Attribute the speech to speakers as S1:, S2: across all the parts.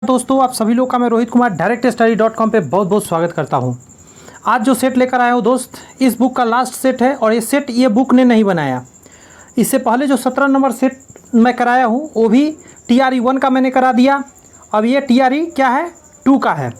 S1: दोस्तों, आप सभी लोग का मैं रोहित कुमार directstudy.com पे बहुत बहुत स्वागत करता हूं। आज जो सेट लेकर आया हूं दोस्त, इस बुक का लास्ट सेट है और ये बुक ने नहीं बनाया। इससे पहले जो 17 नंबर सेट मैं कराया हूं वो भी TRE 1 का मैंने करा दिया। अब ये TRE क्या है, 2 का है।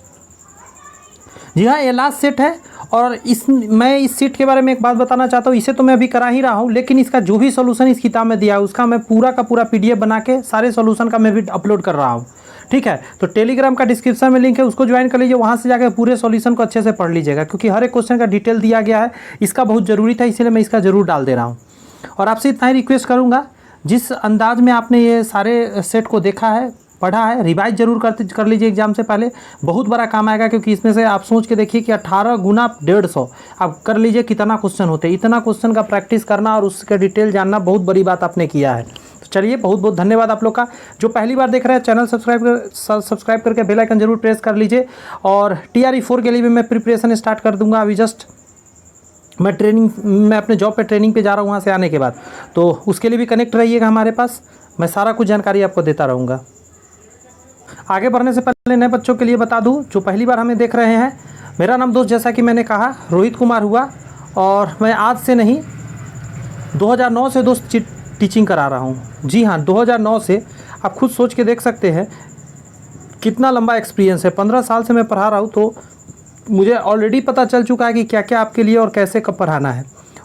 S1: जी हाँ, ये लास्ट सेट है। और मैं इस सेट के बारे में एक बात बताना चाहता हूँ। इसे तो मैं अभी करा ही रहा हूँ, लेकिन इसका जो भी सोल्यूशन इस किताब में दिया है उसका मैं पूरा का पूरा PDF बना के सारे सोल्यूशन का मैं भी अपलोड कर रहा हूँ। ठीक है, तो टेलीग्राम का डिस्क्रिप्शन में लिंक है, उसको ज्वाइन कर लीजिए। वहाँ से जाकर पूरे सॉल्यूशन को अच्छे से पढ़ लीजिएगा, क्योंकि हर एक क्वेश्चन का डिटेल दिया गया है। इसका बहुत ज़रूरी था, इसलिए मैं इसका ज़रूर डाल दे रहा हूँ। और आपसे इतना ही रिक्वेस्ट करूँगा, जिस अंदाज में आपने ये सारे सेट को देखा है, पढ़ा है, रिवाइज जरूर कर लीजिए एग्जाम से पहले। बहुत बड़ा काम आएगा, क्योंकि इसमें से आप सोच के देखिए कि 18 गुना 150 आप कर लीजिए, कितना क्वेश्चन होते हैं। इतना क्वेश्चन का प्रैक्टिस करना और उसका डिटेल जानना बहुत बड़ी बात आपने किया है। तो चलिए, बहुत बहुत धन्यवाद आप लोग का। जो पहली बार देख रहे हैं, चैनल सब्सक्राइब करके बेल आइकन जरूर प्रेस कर लीजिए। और TRE 4 के लिए भी मैं प्रिपरेशन स्टार्ट कर दूंगा। अभी जस्ट मैं अपने जॉब पे ट्रेनिंग पे जा रहा हूँ, वहाँ से आने के बाद, तो उसके लिए भी कनेक्ट रहिएगा हमारे पास। मैं सारा कुछ जानकारी आपको देता रहूँगा। आगे बढ़ने से पहले नए बच्चों के लिए बता दूं, जो पहली बार हमें देख रहे हैं, मेरा नाम दोस्त, जैसा कि मैंने कहा, रोहित कुमार हुआ। और मैं आज से नहीं, 2009 से दोस्त टीचिंग करा रहा हूं। जी हाँ, 2009 से। आप खुद सोच के देख सकते हैं कितना लंबा एक्सपीरियंस है। 15 साल से मैं पढ़ा रहा हूँ, तो मुझे ऑलरेडी पता चल चुका है कि क्या क्या आपके लिए और कैसे कब पढ़ाना है।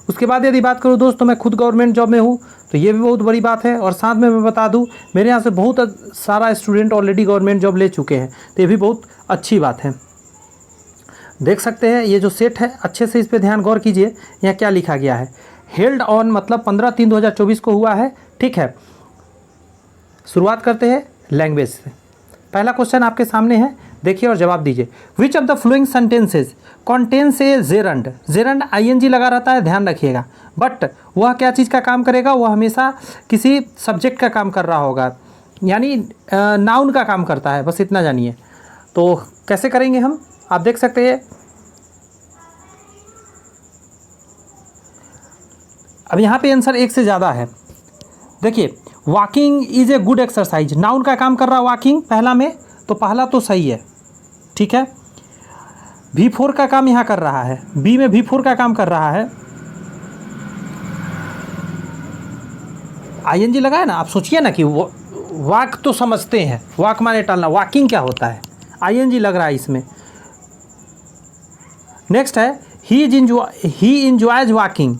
S1: उसके बाद यदि बात करूँ दोस्तों, मैं खुद गवर्नमेंट जॉब में हूँ, तो ये भी बहुत बड़ी बात है। और साथ में मैं बता दूँ, मेरे यहाँ से बहुत सारा स्टूडेंट ऑलरेडी गवर्नमेंट जॉब ले चुके हैं, तो ये भी बहुत अच्छी बात है। देख सकते हैं ये जो सेट है, अच्छे से इस पर ध्यान गौर कीजिए। यहाँ क्या लिखा गया है, हेल्ड ऑन मतलब 15/3/2024 को हुआ है। ठीक है, शुरुआत करते हैं लैंग्वेज से। पहला क्वेश्चन आपके सामने है, देखिए और जवाब दीजिए। विच of the following sentences contains A gerund. Gerund ING लगा रहता है, ध्यान रखिएगा। बट वह क्या चीज़ का काम करेगा, वह हमेशा किसी सब्जेक्ट का काम कर रहा होगा, यानी नाउन का काम करता है, बस इतना जानिए। तो कैसे करेंगे हम, आप देख सकते हैं। अब यहाँ पे आंसर एक से ज़्यादा है। देखिए, walking is a good exercise, noun का काम कर रहा है वॉकिंग पहला में, तो पहला तो सही है। ठीक है, V4 का काम यहाँ कर रहा है, बी में V4 का काम कर रहा है। ING लगा है ना, आप सोचिए ना कि वॉक तो समझते हैं, वॉक माने टालना, वॉकिंग क्या होता है, ING लग रहा है इसमें। नेक्स्ट है ही इंजॉयज वॉकिंग,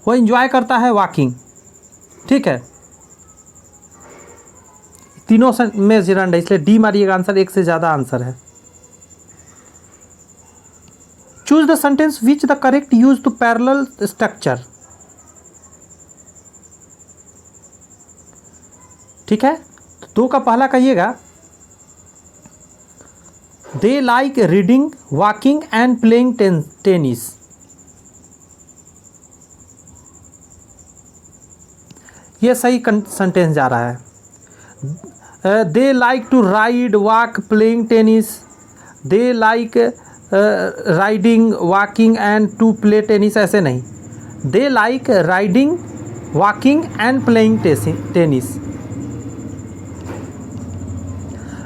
S1: वो इंजॉय करता है वॉकिंग। ठीक है, तीनों में जिरंड है, इसलिए डी मारिएगा, आंसर एक से ज़्यादा आंसर है। Choose the sentence which the correct use to parallel structure. ठीक है, तो 2 का पहला कहिएगा, they like reading walking and playing tennis. ये सही सेंटेंस जा रहा है। They like to ride walk playing tennis, they like riding walking and to play tennis, ऐसे नहीं, they like riding walking and playing tennis.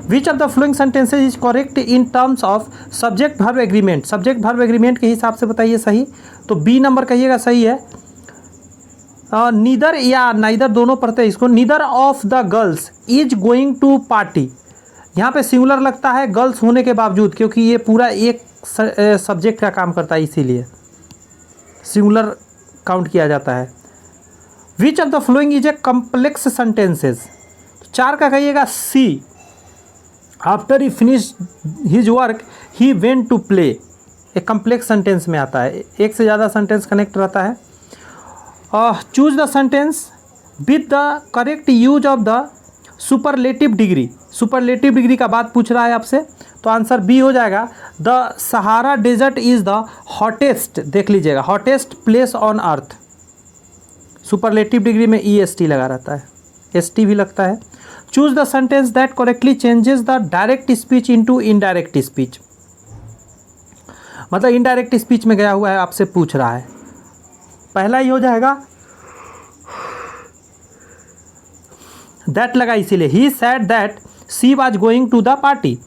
S1: Which of the following sentences is correct in terms of subject verb agreement. Subject verb agreement के हिसाब से बताइए सही, तो B number कहिएगा सही है। नीदर या नाइदर दोनों पढ़ते हैं इसको। Neither of the girls is going to party, यहाँ पे सिंगुलर लगता है गर्ल्स होने के बावजूद, क्योंकि ये पूरा एक सब्जेक्ट का काम करता है, इसीलिए सिंगुलर काउंट किया जाता है। Which of the following is a complex sentences, 4 का कहिएगा C। After he finish his work he went to play, एक कम्प्लेक्स सेंटेंस में आता है, एक से ज़्यादा सेंटेंस कनेक्ट रहता है। Choose the sentence with the correct use of the superlative degree. Superlative degree का बात पूछ रहा है आपसे, तो आंसर B हो जाएगा। The Sahara desert is the hottest, देख लीजिएगा, hottest place on earth. Superlative degree में EST लगा रहता है, ST भी लगता है। Choose the sentence that correctly changes the direct speech into indirect speech, मतलब इनडायरेक्ट स्पीच में गया हुआ है, आपसे पूछ रहा है। पहला ही हो जाएगा, दैट लगा इसीलिए। He said that she was going to the party.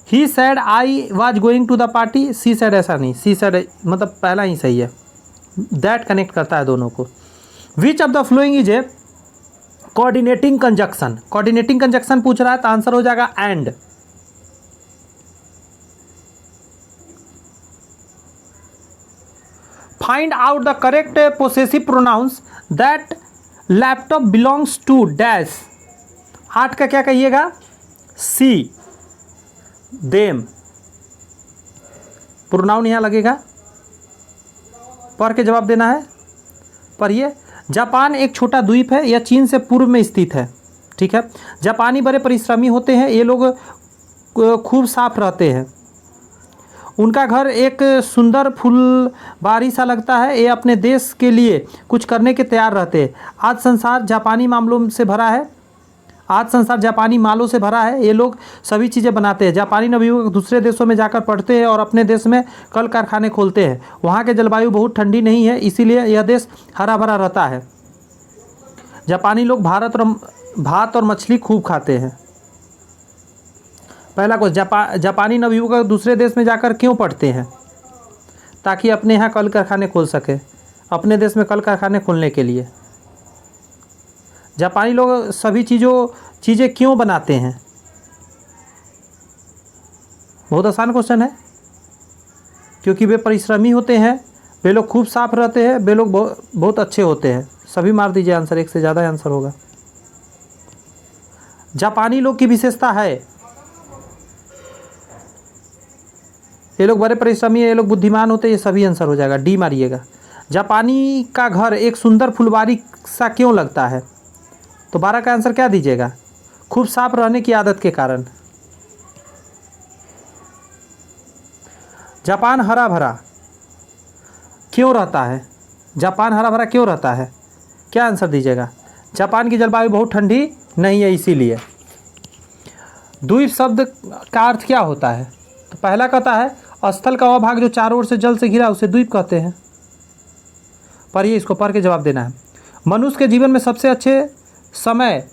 S1: He said I was going to the party, she said ऐसा नहीं, सी सैड मतलब पहला ही सही है, दैट कनेक्ट करता है दोनों को। Which of the following is a coordinating conjunction, coordinating conjunction पूछ रहा है तो आंसर हो जाएगा and. Find out the correct possessive pronouns that laptop belongs to dash. 8 का क्या कहिएगा, सी देम, प्रोनाउन यहाँ लगेगा, पढ़ के जवाब देना है। पढ़िए, जापान एक छोटा द्वीप है, यह चीन से पूर्व में स्थित है। ठीक है, जापानी बड़े परिश्रमी होते हैं, ये लोग खूब साफ रहते हैं। उनका घर एक सुंदर फुलबारी सा लगता है, ये अपने देश के लिए कुछ करने के तैयार रहते हैं। आज संसार जापानी मामलों से भरा है, आज संसार जापानी मालों से भरा है, ये लोग सभी चीज़ें बनाते हैं। जापानी नवयुवक दूसरे देशों में जाकर पढ़ते हैं और अपने देश में कल कारखाने खोलते हैं। वहाँ के जलवायु बहुत ठंडी नहीं है, इसीलिए यह देश हरा भरा रहता है। जापानी लोग भात और मछली खूब खाते हैं। पहला क्वेश्चन, जापानी नवयुवक दूसरे देश में जाकर क्यों पढ़ते हैं? ताकि अपने यहाँ कल कारखाने खोल सके, अपने देश में कल कारखाने खोलने के लिए। जापानी लोग सभी चीज़ें क्यों बनाते हैं? बहुत आसान क्वेश्चन है, क्योंकि वे परिश्रमी होते हैं, वे लोग खूब साफ रहते हैं, वे लोग बहुत अच्छे होते हैं। सभी मार दीजिए आंसर, एक से ज़्यादा आंसर होगा। जापानी लोग की विशेषता है, ये लोग बड़े परिश्रमी है, ये लोग बुद्धिमान होते हैं, ये सभी आंसर हो जाएगा, डी मारिएगा। जापानी का घर एक सुंदर फुलवारी सा क्यों लगता है? तो 12 का आंसर क्या दीजिएगा? खूब साफ रहने की आदत के कारण। जापान हरा भरा क्यों रहता है? जापान हरा भरा क्यों रहता है? क्या आंसर दीजिएगा? जापान की जलवायु बहुत ठंडी नहीं है, इसीलिए। द्वीप शब्द का अर्थ क्या होता है? तो पहला कहता है स्थल का वह भाग जो चारों ओर से जल से घिरा, उसे द्वीप कहते हैं। पढ़िए, इसको पढ़ के जवाब देना है। मनुष्य के जीवन में सबसे अच्छे समय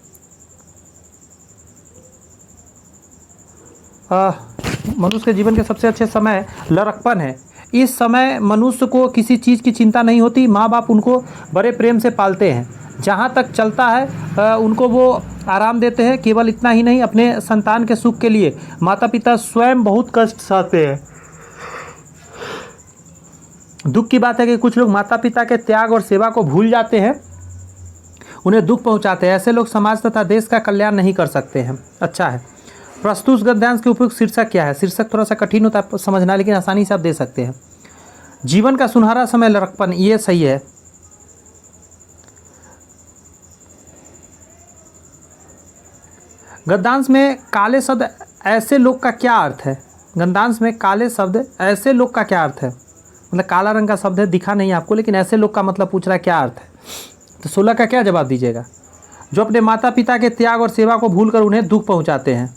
S1: मनुष्य के जीवन के सबसे अच्छे समय लड़कपन है। इस समय मनुष्य को किसी चीज़ की चिंता नहीं होती, माँ बाप उनको बड़े प्रेम से पालते हैं। जहाँ तक चलता है उनको वो आराम देते हैं। केवल इतना ही नहीं, अपने संतान के सुख के लिए माता पिता स्वयं बहुत कष्ट सहते हैं। दुख की बात है कि कुछ लोग माता पिता के त्याग और सेवा को भूल जाते हैं, उन्हें दुख पहुंचाते हैं। ऐसे लोग समाज तथा देश का कल्याण नहीं कर सकते हैं। अच्छा है, प्रस्तुत गद्यांश के उपयुक्त शीर्षक क्या है? शीर्षक थोड़ा सा कठिन होता है समझना, लेकिन आसानी से आप दे सकते हैं। जीवन का सुनहरा समय लड़कपन, ये सही है। गद्यांश में काले शब्द ऐसे लोग का क्या अर्थ है? गद्यांश में काले शब्द ऐसे लोग का क्या अर्थ है? मतलब काला रंग का शब्द है, दिखा नहीं आपको, लेकिन ऐसे लोग का मतलब पूछ रहा है क्या अर्थ है। तो 16 का क्या जवाब दीजिएगा? जो अपने माता पिता के त्याग और सेवा को भूलकर उन्हें दुख पहुंचाते हैं।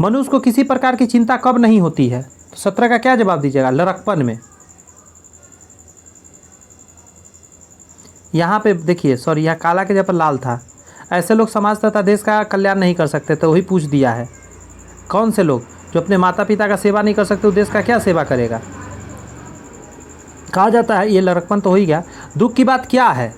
S1: मनुष्य को किसी प्रकार की चिंता कब नहीं होती है? तो 17 का क्या जवाब दीजिएगा? लड़कपन में। यहाँ पे देखिए, सॉरी, यहाँ काला के जगह पर लाल था। ऐसे लोग समाज तथा देश का कल्याण नहीं कर सकते, तो वही पूछ दिया है। कौन से लोग? जो अपने माता पिता का सेवा नहीं कर सकते, वो देश का क्या सेवा करेगा? कहा जाता है, ये लड़कपन तो हो ही गया। दुख की बात क्या है?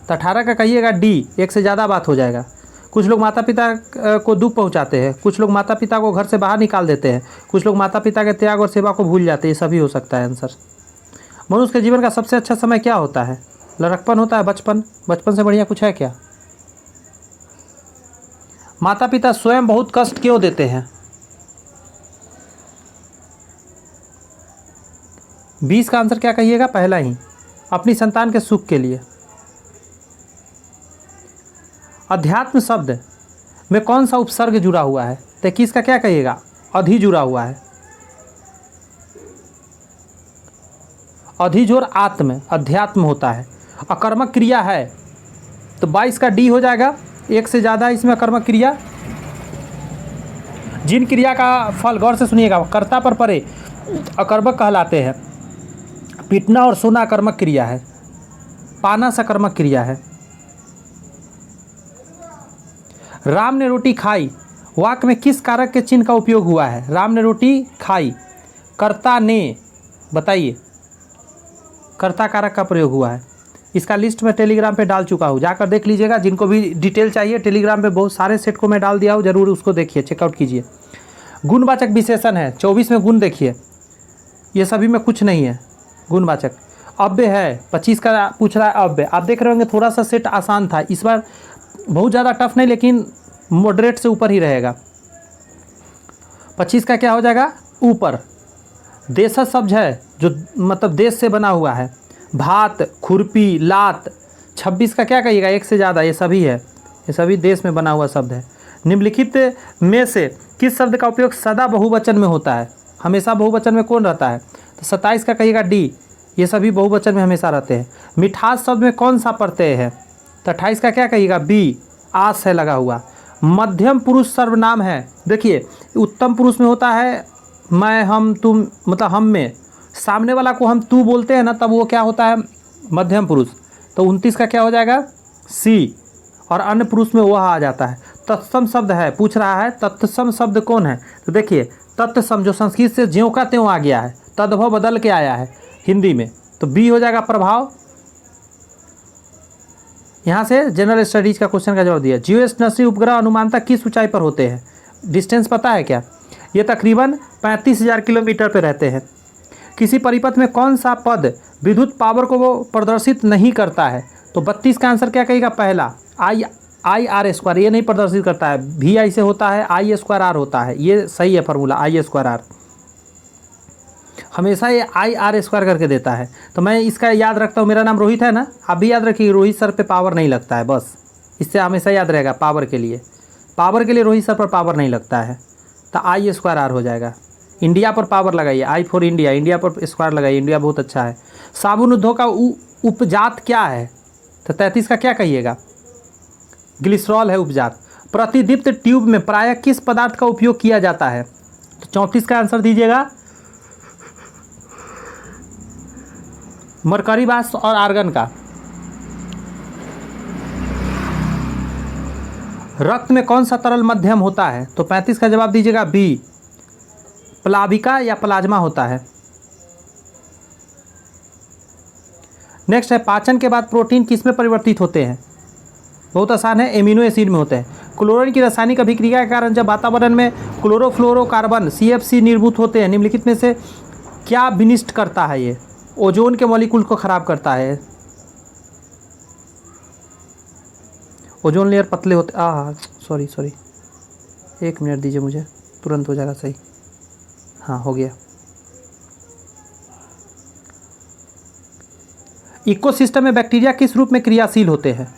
S1: तो 18 का कहिएगा डी, एक से ज़्यादा बात हो जाएगा। कुछ लोग माता पिता को दुख पहुंचाते हैं, कुछ लोग माता पिता को घर से बाहर निकाल देते हैं, कुछ लोग माता पिता के त्याग और सेवा को भूल जाते हैं। ये सभी हो सकता है आंसर। मनुष्य के जीवन का सबसे अच्छा समय क्या होता है? लड़कपन होता है, बचपन। बचपन से बढ़िया कुछ है क्या? माता पिता स्वयं बहुत कष्ट क्यों देते हैं? 20 का आंसर क्या कहिएगा? पहला ही, अपनी संतान के सुख के लिए। अध्यात्म शब्द में कौन सा उपसर्ग जुड़ा हुआ है? तो 21 का क्या कहिएगा? अधि जुड़ा हुआ है। अधि और आत्म, अध्यात्म होता है। अकर्मक क्रिया है, तो 22 का डी हो जाएगा। एक से ज़्यादा इसमें अकर्मक क्रिया। जिन क्रिया का फल, गौर से सुनिएगा, कर्ता पर परे अकर्मक कहलाते हैं। पीटना और सोना अकर्मक क्रिया है, पाना सकर्मक क्रिया है। राम ने रोटी खाई वाक्य में किस कारक के चिन्ह का उपयोग हुआ है? राम ने रोटी खाई, कर्ता ने, बताइए, कर्ता कारक का प्रयोग हुआ है। इसका लिस्ट मैं टेलीग्राम पे डाल चुका हूँ, जाकर देख लीजिएगा। जिनको भी डिटेल चाहिए टेलीग्राम पे बहुत सारे सेट को मैं डाल दिया हूँ, जरूर उसको देखिए, चेकआउट कीजिए। गुणवाचक विशेषण है 24 में गुण देखिए, ये सभी में कुछ नहीं है गुणवाचक। अव्यय है 25 का पूछ रहा है अव्यय। आप देख रहे होंगे थोड़ा सा सेट आसान था, इस बार बहुत ज़्यादा टफ नहीं लेकिन मॉडरेट से ऊपर ही रहेगा। 25 का क्या हो जाएगा? ऊपर। देशज शब्द है जो मतलब देश से बना हुआ है, भात, खुरपी, लात। 26 का क्या कहिएगा? एक से ज़्यादा, ये सभी है, ये सभी देश में बना हुआ शब्द है। निम्नलिखित में से किस शब्द का उपयोग सदा बहुवचन में होता है? हमेशा बहुवचन में कौन रहता है? तो 27 का कहिएगा डी, ये सभी बहुवचन में हमेशा रहते हैं। मिठास शब्द में कौन सा प्रत्यय है? तो 28 का क्या कहिएगा? बी, आस है लगा हुआ। मध्यम पुरुष सर्वनाम है, देखिए उत्तम पुरुष में होता है मैं, हम, तुम, मतलब हम में, सामने वाला को हम तू बोलते हैं ना, तब वो क्या होता है? मध्यम पुरुष। तो 29 का क्या हो जाएगा? सी, और अन्य पुरुष में वह आ जाता है। तत्सम शब्द है, पूछ रहा है तत्सम शब्द कौन है? तो देखिए तत्सम जो संस्कृत से ज्यों का त्यों आ गया है, तद्भव बदल के आया है हिंदी में, तो बी हो जाएगा प्रभाव। यहाँ से जनरल स्टडीज का क्वेश्चन का जवाब दिया। जियोस्टेशनरी उपग्रह अनुमानतः किस ऊंचाई पर होते हैं? डिस्टेंस पता है क्या? ये तकरीबन 35,000 किलोमीटर पर रहते हैं। किसी परिपथ में कौन सा पद विद्युत पावर को वो प्रदर्शित नहीं करता है? तो 32 का आंसर क्या कहेगा? पहला आई आर स्क्वायर, ये नहीं प्रदर्शित करता है, वी आई से होता है, आई स्क्वायर आर होता है, ये सही है फॉर्मूला, आई स्क्वायर आर हमेशा ये आई आर स्क्वायर करके देता है। तो मैं इसका याद रखता हूँ, मेरा नाम रोहित है ना, आप भी याद रखिए, रोहित सर पे पावर नहीं लगता है, बस इससे हमेशा याद रहेगा। पावर के लिए रोहित सर पर पावर नहीं लगता है, तो आई स्क्वायर आर हो जाएगा। इंडिया पर पावर लगाइए, आई फॉर इंडिया, इंडिया पर स्क्वायर लगाइए, इंडिया बहुत अच्छा है। साबुन उद्योग का उपजात क्या है? तो 33 का क्या कहिएगा? ग्लिसरॉल है उपजात। प्रतिदीप्त ट्यूब में प्रायः किस पदार्थ का उपयोग किया जाता है? तो 34 का आंसर दीजिएगा मरकरी बास और आर्गन का। रक्त में कौन सा तरल मध्यम होता है? तो 35 का जवाब दीजिएगा बी, प्लाविका या प्लाज्मा होता है। नेक्स्ट है पाचन के बाद प्रोटीन किस में परिवर्तित होते हैं? बहुत आसान है, एमिनो एसिड में होते हैं। क्लोरीन की रासायनिक अभिक्रिया के कारण जब वातावरण में क्लोरोफ्लोरोकार्बन CFC निर्भूत होते हैं, निम्नलिखित में से क्या विनिष्ट करता है? ये ओजोन के मॉलिक्यूल को खराब करता है। ओजोन लेयर पतले होते, सॉरी 1 मिनट दीजिए मुझे, तुरंत हो जाएगा सही। हाँ हो गया। इकोसिस्टम में बैक्टीरिया किस रूप में क्रियाशील होते हैं?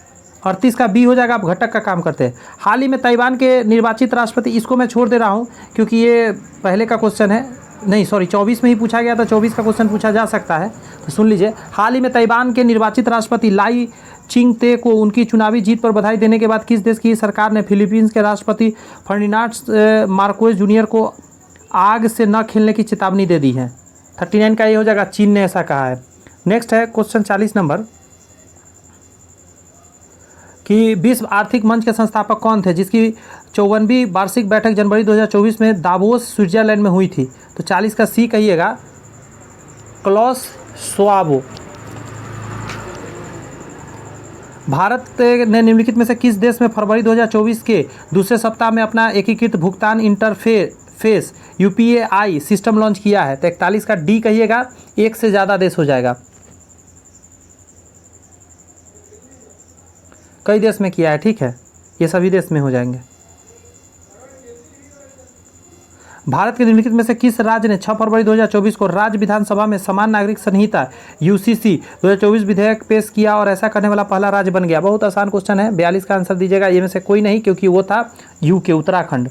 S1: 38 का बी हो जाएगा, आप घटक का काम करते हैं। हाल ही में ताइवान के निर्वाचित राष्ट्रपति, इसको मैं छोड़ दे रहा हूँ क्योंकि ये पहले का क्वेश्चन है, नहीं सॉरी 24 में ही पूछा गया था, 24 का क्वेश्चन पूछा जा सकता है, तो सुन लीजिए। हाल ही में ताइवान के निर्वाचित राष्ट्रपति लाई चिंगते को उनकी चुनावी जीत पर बधाई देने के बाद किस देश की सरकार ने फिलीपींस के राष्ट्रपति फर्डिनांड मार्कोस जूनियर को आग से न खेलने की चेतावनी दे दी है? 39 का ये हो जाएगा, चीन ने ऐसा कहा है। नेक्स्ट है क्वेश्चन 40 नंबर कि विश्व आर्थिक मंच के संस्थापक कौन थे जिसकी 54वीं वार्षिक बैठक जनवरी 2024 में दावोस स्विट्जरलैंड में हुई थी? तो 40 का सी कहिएगा, क्लॉस श्वाब। भारत ने निम्नलिखित में से किस देश में फरवरी 2024 के दूसरे सप्ताह में अपना एकीकृत भुगतान इंटरफेस UPI सिस्टम लॉन्च किया है? तो 41 का डी कहिएगा, एक से ज़्यादा देश हो जाएगा। कई देश में किया है, ठीक है, ये सभी देश में हो जाएंगे। भारत के निम्नलिखित में से किस राज्य ने 6 फरवरी 2024 को राज्य विधानसभा में समान नागरिक संहिता UCC 2024 विधेयक पेश किया और ऐसा करने वाला पहला राज्य बन गया? बहुत आसान क्वेश्चन है, 42 का आंसर दीजिएगा, ये में से कोई नहीं क्योंकि वो था UK, उत्तराखंड।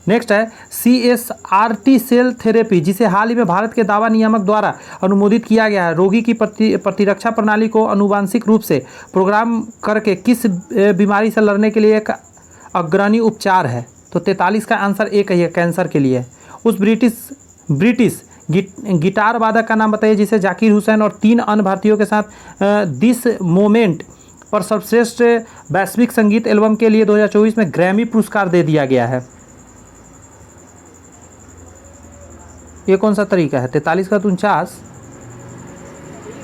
S1: नेक्स्ट है CSRT सेल थेरेपी, जिसे हाल ही में भारत के दवा नियामक द्वारा अनुमोदित किया गया है, रोगी की प्रतिरक्षा प्रणाली को आनुवांशिक रूप से प्रोग्राम करके किस बीमारी से लड़ने के लिए एक अग्रणी उपचार है? तो 43 का आंसर एक है, कैंसर के लिए। उस ब्रिटिश गिटार वादक का नाम बताइए जिसे जाकिर हुसैन और 3 अन्य भारतीयों के साथ दिस मोमेंट पर सर्वश्रेष्ठ वैश्विक संगीत एल्बम के लिए 2024 में ग्रैमी पुरस्कार दे दिया गया है। ये कौन सा तरीका है? 43 का 49,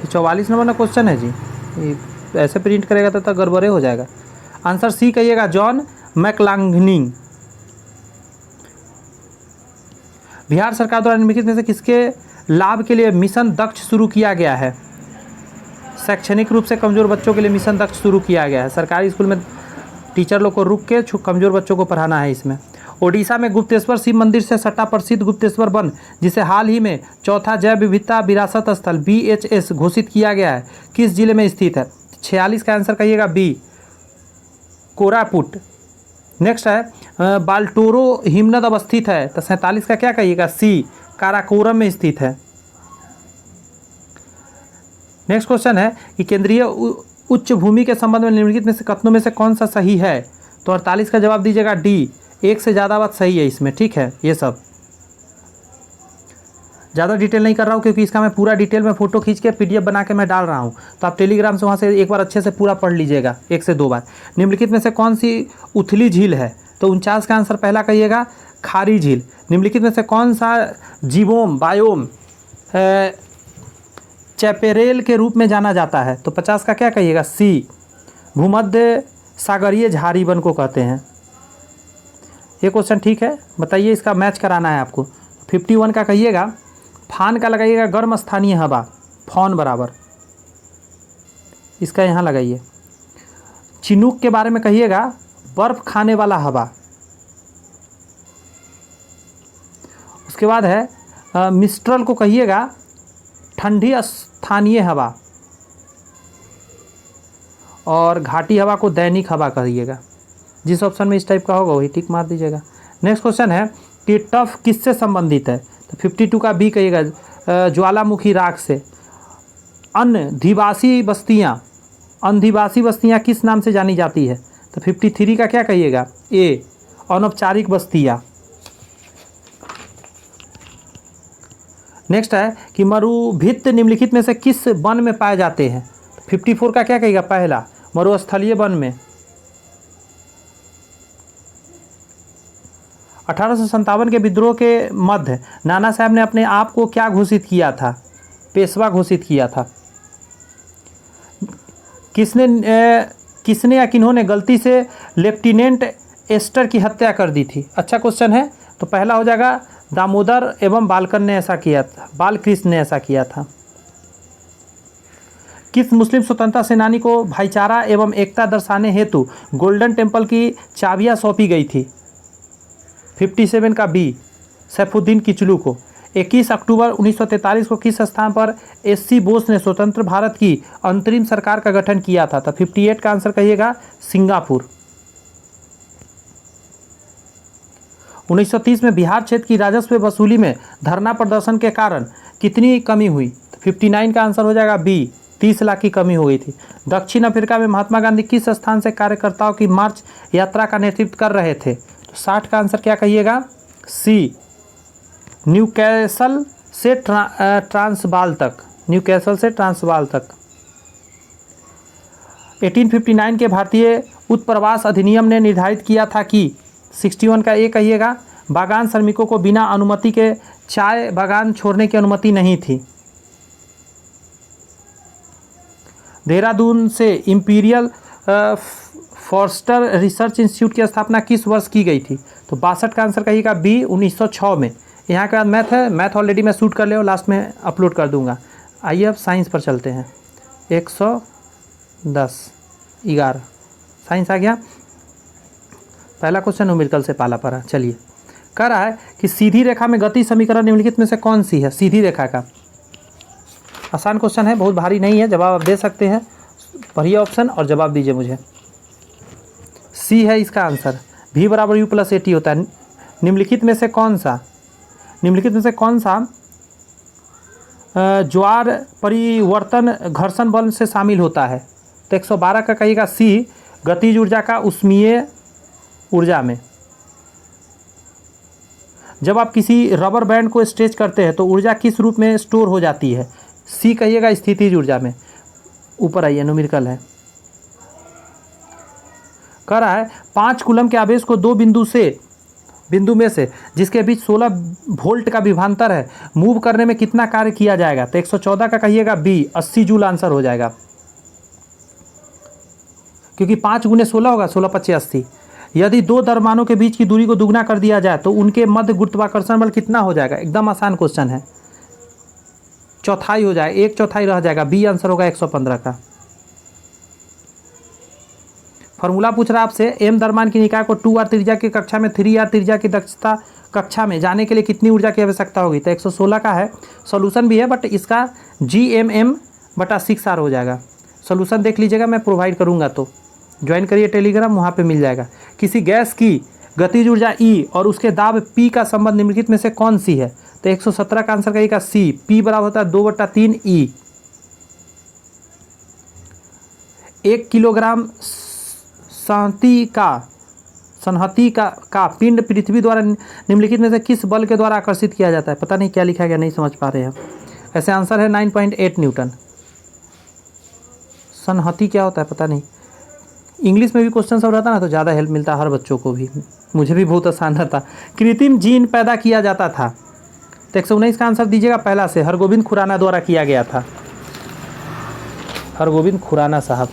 S1: 44 नंबर का क्वेश्चन है जी। ये ऐसे प्रिंट करेगा तो गड़बड़े हो जाएगा। आंसर सी कहिएगा, जॉन मैकलांगनिंग। बिहार सरकार द्वारा निम्नलिखित में से किसके लाभ के लिए मिशन दक्ष शुरू किया गया है? शैक्षणिक रूप से कमज़ोर बच्चों के लिए मिशन दक्ष शुरू किया गया है। सरकारी स्कूल में टीचर लोग को रुक के कमज़ोर बच्चों को पढ़ाना है इसमें। ओडिशा में गुप्तेश्वर शिव मंदिर से सटा प्रसिद्ध गुप्तेश्वर वन, जिसे हाल ही में चौथा जैव विविधता विरासत स्थल BHS घोषित किया गया है, किस जिले में स्थित है? 46 का आंसर कहिएगा बी, कोरापुट। नेक्स्ट है बाल्टोरो हिमनद अवस्थित है, तो 47 का क्या कहिएगा? सी, काराकोरम में स्थित है। नेक्स्ट क्वेश्चन है कि केंद्रीय उच्च भूमि के संबंध में निम्नलिखित में से कथनों में से कौन सा सही है? तो 48 का जवाब दीजिएगा डी, एक से ज़्यादा बात सही है इसमें, ठीक है। ये सब ज़्यादा डिटेल नहीं कर रहा हूँ क्योंकि इसका मैं पूरा डिटेल में फ़ोटो खींच के PDF बना के मैं डाल रहा हूँ, तो आप टेलीग्राम से वहाँ से एक बार अच्छे से पूरा पढ़ लीजिएगा, 1 से 2 बार। निम्नलिखित में से कौन सी उथली झील है? तो 49 का आंसर पहला कहिएगा, खारी झील। निम्नलिखित में से कौन सा जीवोम बायोम चैपेरेल के रूप में जाना जाता है? तो 50 का क्या कहिएगा? सी, भूमध्य सागरीय झाड़ी वन को कहते हैं। ये क्वेश्चन ठीक है, बताइए, इसका मैच कराना है आपको। 51 का कहिएगा, फान का लगाइएगा गर्म स्थानीय हवा, फौन बराबर, इसका यहाँ लगाइए। चिनूक के बारे में कहिएगा, बर्फ खाने वाला हवा। उसके बाद है मिस्ट्रल को कहिएगा ठंडी स्थानीय हवा, और घाटी हवा को दैनिक हवा कहिएगा। जिस ऑप्शन में इस टाइप का होगा वही टिक मार दीजिएगा। नेक्स्ट क्वेश्चन है कि टफ किससे संबंधित है? तो 52 का बी कहिएगा, ज्वालामुखी राख से। अनधिवासी बस्तियाँ किस नाम से जानी जाती है? तो 53 का क्या कहिएगा? ए, अनौपचारिक बस्तियाँ। नेक्स्ट है कि मरुभित्त निम्नलिखित में से किस वन में पाए जाते हैं? 54 का क्या कहिएगा? पहला, मरुस्थलीय वन में। 1857 के विद्रोह के मध्य नाना साहब ने अपने आप को क्या घोषित किया था? पेशवा घोषित किया था। किसने या किन्होंने गलती से लेफ्टिनेंट एस्टर की हत्या कर दी थी? अच्छा क्वेश्चन है। तो पहला हो जाएगा दामोदर एवं बालकृष्ण ने ऐसा किया था। किस मुस्लिम स्वतंत्रता सेनानी को भाईचारा एवं एकता दर्शाने हेतु गोल्डन टेम्पल की चाबियां सौंपी गई थी? 57 का बी, सैफुद्दीन किचलू को। 21 अक्टूबर 1943 को किस स्थान पर SC बोस ने स्वतंत्र भारत की अंतरिम सरकार का गठन किया था? तो 58 का आंसर कहिएगा, सिंगापुर। 1930 में बिहार क्षेत्र की राजस्व वसूली में धरना प्रदर्शन के कारण कितनी कमी हुई? तो 59 का आंसर हो जाएगा बी, 30 लाख की कमी हो गई थी। दक्षिण अफ्रीका में महात्मा गांधी किस स्थान से कार्यकर्ताओं की मार्च यात्रा का नेतृत्व कर रहे थे? तो 60 का आंसर क्या कहिएगा? सी, न्यूकैसल से ट्रांसवाल तक। 1859 के भारतीय उत्प्रवास अधिनियम ने निर्धारित किया था कि 61 का ए कहिएगा, बागान श्रमिकों को बिना अनुमति के चाय बागान छोड़ने की अनुमति नहीं थी। देहरादून से इंपीरियल फॉरेस्टर रिसर्च इंस्टीट्यूट की स्थापना किस वर्ष की गई थी? तो 62 का आंसर कहिएगा बी, 1906 में। यहाँ के बाद मैथ है, मैथ ऑलरेडी मैं शूट कर ले और लास्ट में अपलोड कर दूंगा। आइए अब साइंस पर चलते हैं। 110 11 साइंस आ गया। पहला क्वेश्चन न्यूमेरिकल से पाला पड़ा। चलिए, कह रहा है कि सीधी रेखा में गति समीकरण निम्नलिखित में से कौन सी है? सीधी रेखा का आसान क्वेश्चन है, बहुत भारी नहीं है, जवाब आप दे सकते हैं। पढ़िए ऑप्शन और जवाब दीजिए मुझे। सी है इसका आंसर। V बराबर U प्लस AT होता है। निम्नलिखित में से कौन सा ज्वार परिवर्तन घर्षण बल से शामिल होता है? तो 112 का कहिएगा सी, गतिज ऊर्जा का उष्मीय ऊर्जा में। जब आप किसी रबर बैंड को स्ट्रेच करते हैं तो ऊर्जा किस रूप में स्टोर हो जाती है? सी कहिएगा स्थितिज ऊर्जा में। ऊपर आइए, न्यूमेरिकल है। कह रहा है 5 कूलम के आवेश को दो बिंदु में से जिसके बीच 16 वोल्ट का विभवांतर है मूव करने में कितना कार्य किया जाएगा? तो 114 का कहिएगा बी, 80 जूल आंसर हो जाएगा, क्योंकि 5 गुने 16 होगा, 16 5 80। यदि दो द्रव्यमानों के बीच की दूरी को दुगना कर दिया जाए तो उनके मध्य गुरुत्वाकर्षण बल कितना हो जाएगा? एकदम आसान क्वेश्चन है, चौथाई हो जाएगा, 1/4 रह जाएगा। बी आंसर होगा 115 का। फॉर्मूला पूछ रहा है आपसे, एम द्रव्यमान की निकाय को 2r त्रिज्या की कक्षा में 3r त्रिज्या की दक्षता कक्षा में जाने के लिए कितनी ऊर्जा की आवश्यकता होगी? तो 116 का है। सॉल्यूशन भी है बट इसका GMM/6r हो जाएगा। सॉल्यूशन देख लीजिएगा, मैं प्रोवाइड करूंगा, तो ज्वाइन करिए टेलीग्राम, वहाँ पे मिल जाएगा। किसी गैस की गतिज ऊर्जा E और उसके दाब P का संबंध निम्नलिखित में से कौन सी है? तो 117 का आंसर करिएगा सी, P बराबर होता है 2/3 E। 1 किलोग्राम संहति का पिंड पृथ्वी द्वारा निम्नलिखित में से किस बल के द्वारा आकर्षित किया जाता है? पता नहीं क्या लिखा गया, नहीं समझ पा रहे हैं। ऐसे आंसर है 9.8 न्यूटन। संहति क्या होता है पता नहीं। इंग्लिश में भी क्वेश्चन सब रहता ना तो ज़्यादा हेल्प मिलता है हर बच्चों को भी, मुझे भी बहुत आसान रहता। कृत्रिम जीन पैदा किया जाता था, तो 119 का आंसर दीजिएगा पहला से, हरगोविंद खुराना द्वारा किया गया था, हरगोविंद खुराना साहब।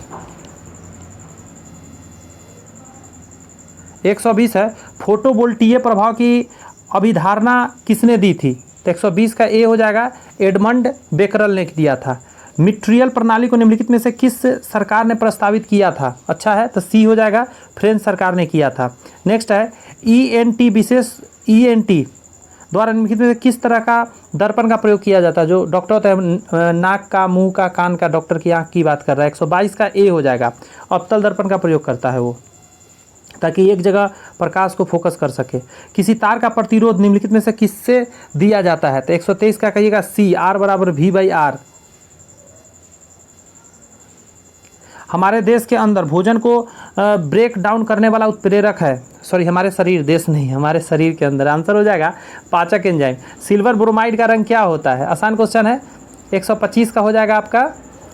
S1: 120 है, फोटोवोल्टीय प्रभाव की अभिधारणा किसने दी थी? तो 120 का ए हो जाएगा, एडमंड बेकरल ने दिया था। मिट्रियल प्रणाली को निम्नलिखित में से किस सरकार ने प्रस्तावित किया था? अच्छा है, तो सी हो जाएगा, फ्रेंच सरकार ने किया था। नेक्स्ट है, ENT विशेष ENT द्वारा निम्नलिखित में से किस तरह का दर्पण का प्रयोग किया जाता है? जो डॉक्टर होता है नाक का, मुंह का, कान का, डॉक्टर की आंख की बात कर रहा है। 122 का ए हो जाएगा, अवतल दर्पण का प्रयोग करता है वो, ताकि एक जगह प्रकाश को फोकस कर सके। किसी तार का प्रतिरोध निम्नलिखित में से किससे दिया जाता है? तो 123 का कहिएगा सी, R बराबर V/R। हमारे देश के अंदर भोजन को ब्रेक डाउन करने वाला उत्प्रेरक है, सॉरी हमारे शरीर, देश नहीं, हमारे शरीर के अंदर, आंसर हो जाएगा पाचक एंजाइम। सिल्वर ब्रोमाइड का रंग क्या होता है? आसान क्वेश्चन है। 125 का हो जाएगा आपका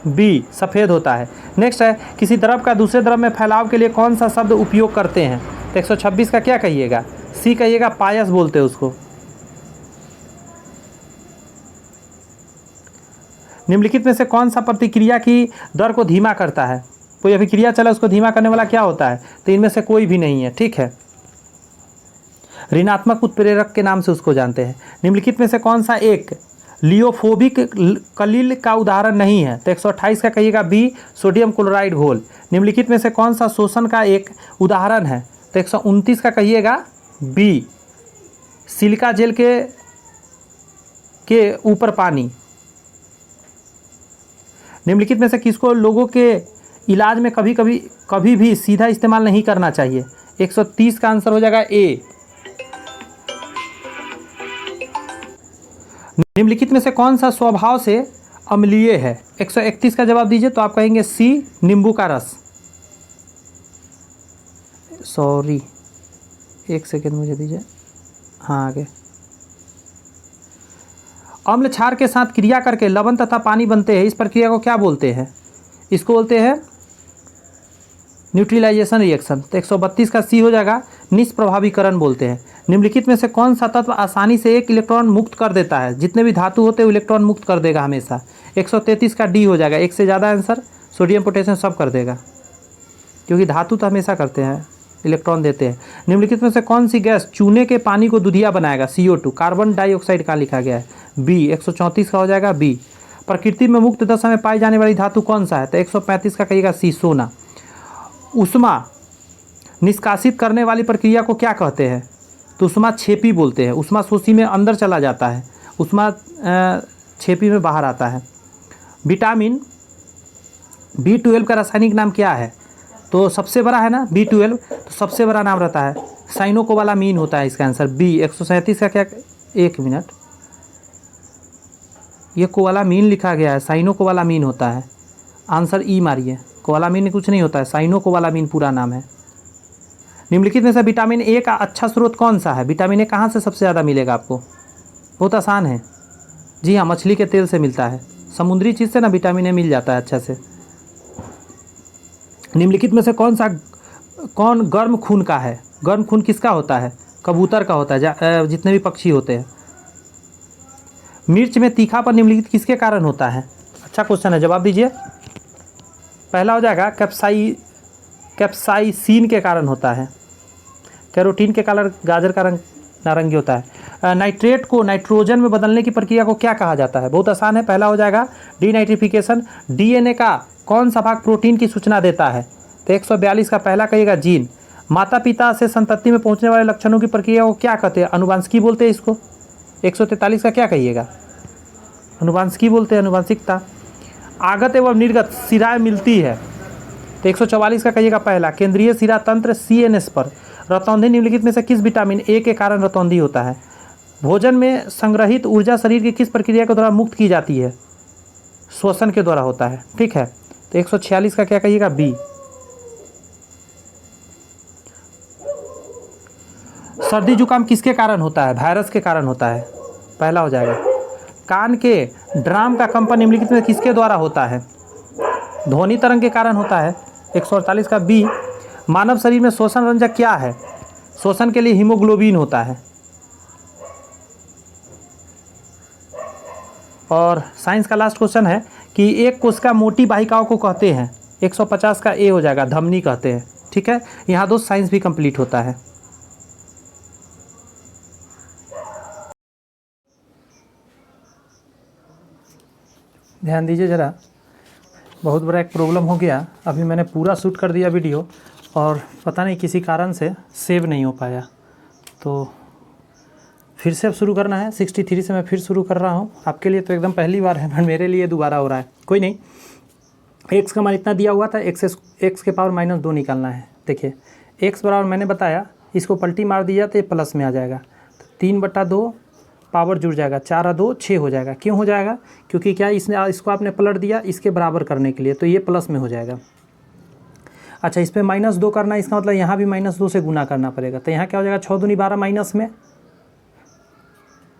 S1: बी, सफ़ेद होता है। नेक्स्ट है, किसी द्रव का दूसरे द्रव में फैलाव के लिए कौन सा शब्द उपयोग करते हैं? तो 126 का क्या कहिएगा? सी कहिएगा, पायस बोलते हैं उसको। निम्नलिखित में से कौन सा प्रतिक्रिया की दर को धीमा करता है? कोई अभिक्रिया चला उसको धीमा करने वाला क्या होता है? तो इनमें से कोई भी नहीं है, ठीक है। ऋणात्मक उत्प्रेरक के नाम से उसको जानते हैं। निम्नलिखित में से कौन सा एक लियोफोबिक कलिल का उदाहरण नहीं है? तो 128 का कहिएगा बी, सोडियम क्लोराइड घोल। निम्नलिखित में से कौन सा शोषण का एक उदाहरण है? तो 129 का कहिएगा बी, सिलिका जेल के ऊपर पानी। निम्नलिखित में से किसको लोगों के इलाज में कभी भी सीधा इस्तेमाल नहीं करना चाहिए? 130 का आंसर हो जाएगा ए। निम्नलिखित में से कौन सा स्वभाव से अम्लीय है? 131 का जवाब दीजिए तो आप कहेंगे सी, नींबू का रस। सॉरी, एक सेकेंड मुझे दीजिए, हाँ आगे। अम्ल क्षार के साथ क्रिया करके लवण तथा पानी बनते हैं, इस प्रक्रिया को क्या बोलते हैं? इसको बोलते हैं न्यूट्रलाइजेशन रिएक्शन। तो 132 का सी हो जाएगा, निष्प्रभावीकरण बोलते हैं। निम्नलिखित में से कौन सा तत्व आसानी से एक इलेक्ट्रॉन मुक्त कर देता है? जितने भी धातु होते हैं वो इलेक्ट्रॉन मुक्त कर देगा हमेशा। 133 का डी हो जाएगा, एक से ज़्यादा आंसर, सोडियम पोटेशियम सब कर देगा, क्योंकि धातु तो हमेशा करते हैं, इलेक्ट्रॉन देते हैं। निम्नलिखित में से कौन सी गैस चूने के पानी को दूधिया बनाएगा? CO2, कार्बन डाइऑक्साइड का लिखा गया है बी। 134 का हो जाएगा बी। प्रकृति में मुक्त दशा में पाई जाने वाली धातु कौन सा है? तो 135 का कहिएगा सी, सोना। उष्मा निष्कासित करने वाली प्रक्रिया को क्या कहते हैं? तो उष्मा छेपी बोलते हैं। उष्मा शोषी में अंदर चला जाता है, उष्मा छेपी में बाहर आता है। विटामिन B12 का रासायनिक नाम क्या है? तो सबसे बड़ा है ना B12, तो सबसे बड़ा नाम रहता है साइनोकोबालामीन होता है इसका आंसर बी। 137 का क्या, एक मिनट, ये कोबालामीन लिखा गया है, साइनोकोबालामीन होता है, आंसर ई मारिए। कोबालामीन कुछ नहीं होता है, साइनोकोबालामीन पूरा नाम है। निम्नलिखित में से विटामिन ए का अच्छा स्रोत कौन सा है? विटामिन ए कहाँ से सबसे ज़्यादा मिलेगा आपको? बहुत आसान है, जी हाँ, मछली के तेल से मिलता है। समुद्री चीज़ से ना विटामिन ए मिल जाता है अच्छा से। निम्नलिखित में से कौन गर्म खून का है? गर्म खून किसका होता है? कबूतर का होता है, जितने भी पक्षी होते हैं। मिर्च में तीखापन निम्नलिखित किसके कारण होता है? अच्छा क्वेश्चन है, जवाब दीजिए। पहला हो जाएगा कैप्साइसिन के कारण होता है। कैरोटीन के कारण गाजर का रंग नारंगी होता है। नाइट्रेट को नाइट्रोजन में बदलने की प्रक्रिया को क्या कहा जाता है? बहुत आसान है, पहला हो जाएगा डीनाइट्रिफिकेशन। डीएनए का कौन सा भाग प्रोटीन की सूचना देता है? तो 142 का पहला कहिएगा जीन। माता पिता से संतति में पहुंचने वाले लक्षणों की प्रक्रिया को क्या कहते हैं? अनुवांशिकी बोलते हैं इसको। 143 का क्या कहिएगा? अनुवांशिकी बोलते हैं, अनुवांशिकता। आगत एवं निर्गत शिराएं मिलती है, तो 144 का कहिएगा पहला केंद्रीय शिरा तंत्र CNS पर। रतौंधी निम्नलिखित में से किस विटामिन ए के कारण रतौंधी होता है? भोजन में संग्रहित ऊर्जा शरीर की किस प्रक्रिया के द्वारा मुक्त की जाती है? श्वसन के द्वारा होता है, ठीक है। तो 146 का क्या कहिएगा? बी। सर्दी जुकाम किसके कारण होता है? वायरस के कारण होता है, पहला हो जाएगा। कान के ड्राम का कंपन निम्नलिखित में किसके द्वारा होता है? ध्वनि तरंग के कारण होता है, 148 का बी। मानव शरीर में श्वसन रंजक क्या है? श्वसन के लिए हीमोग्लोबिन होता है। और साइंस का लास्ट क्वेश्चन है कि एक कोशिका मोटी वाहिकाओं को कहते हैं, 150 का ए हो जाएगा, धमनी कहते हैं, ठीक है। यहाँ दो साइंस भी कंप्लीट होता है। ध्यान दीजिए ज़रा, बहुत बड़ा एक प्रॉब्लम हो गया। अभी मैंने पूरा शूट कर दिया वीडियो और पता नहीं किसी कारण से सेव नहीं हो पाया, तो फिर से अब शुरू करना है। 63 से मैं फिर शुरू कर रहा हूँ। आपके लिए तो एकदम पहली बार है, पर मेरे लिए दोबारा हो रहा है। कोई नहीं, एक्स का मान इतना दिया हुआ था, एक्स के पावर -2 निकालना है। देखिए एक्स बराबर मैंने बताया, इसको पलटी मार दिया तो ये प्लस में आ जाएगा। तो 3/2 पावर जुड़ जाएगा, 4 और 2 6 हो जाएगा। क्यों हो जाएगा? क्योंकि क्या इसको आपने पलट दिया इसके बराबर करने के लिए, तो ये प्लस में हो जाएगा। अच्छा, इस पर -2 करना है, इसका मतलब यहाँ भी -2 से गुना करना पड़ेगा। तो यहाँ क्या हो जाएगा? 6 दूनी 12 माइनस में,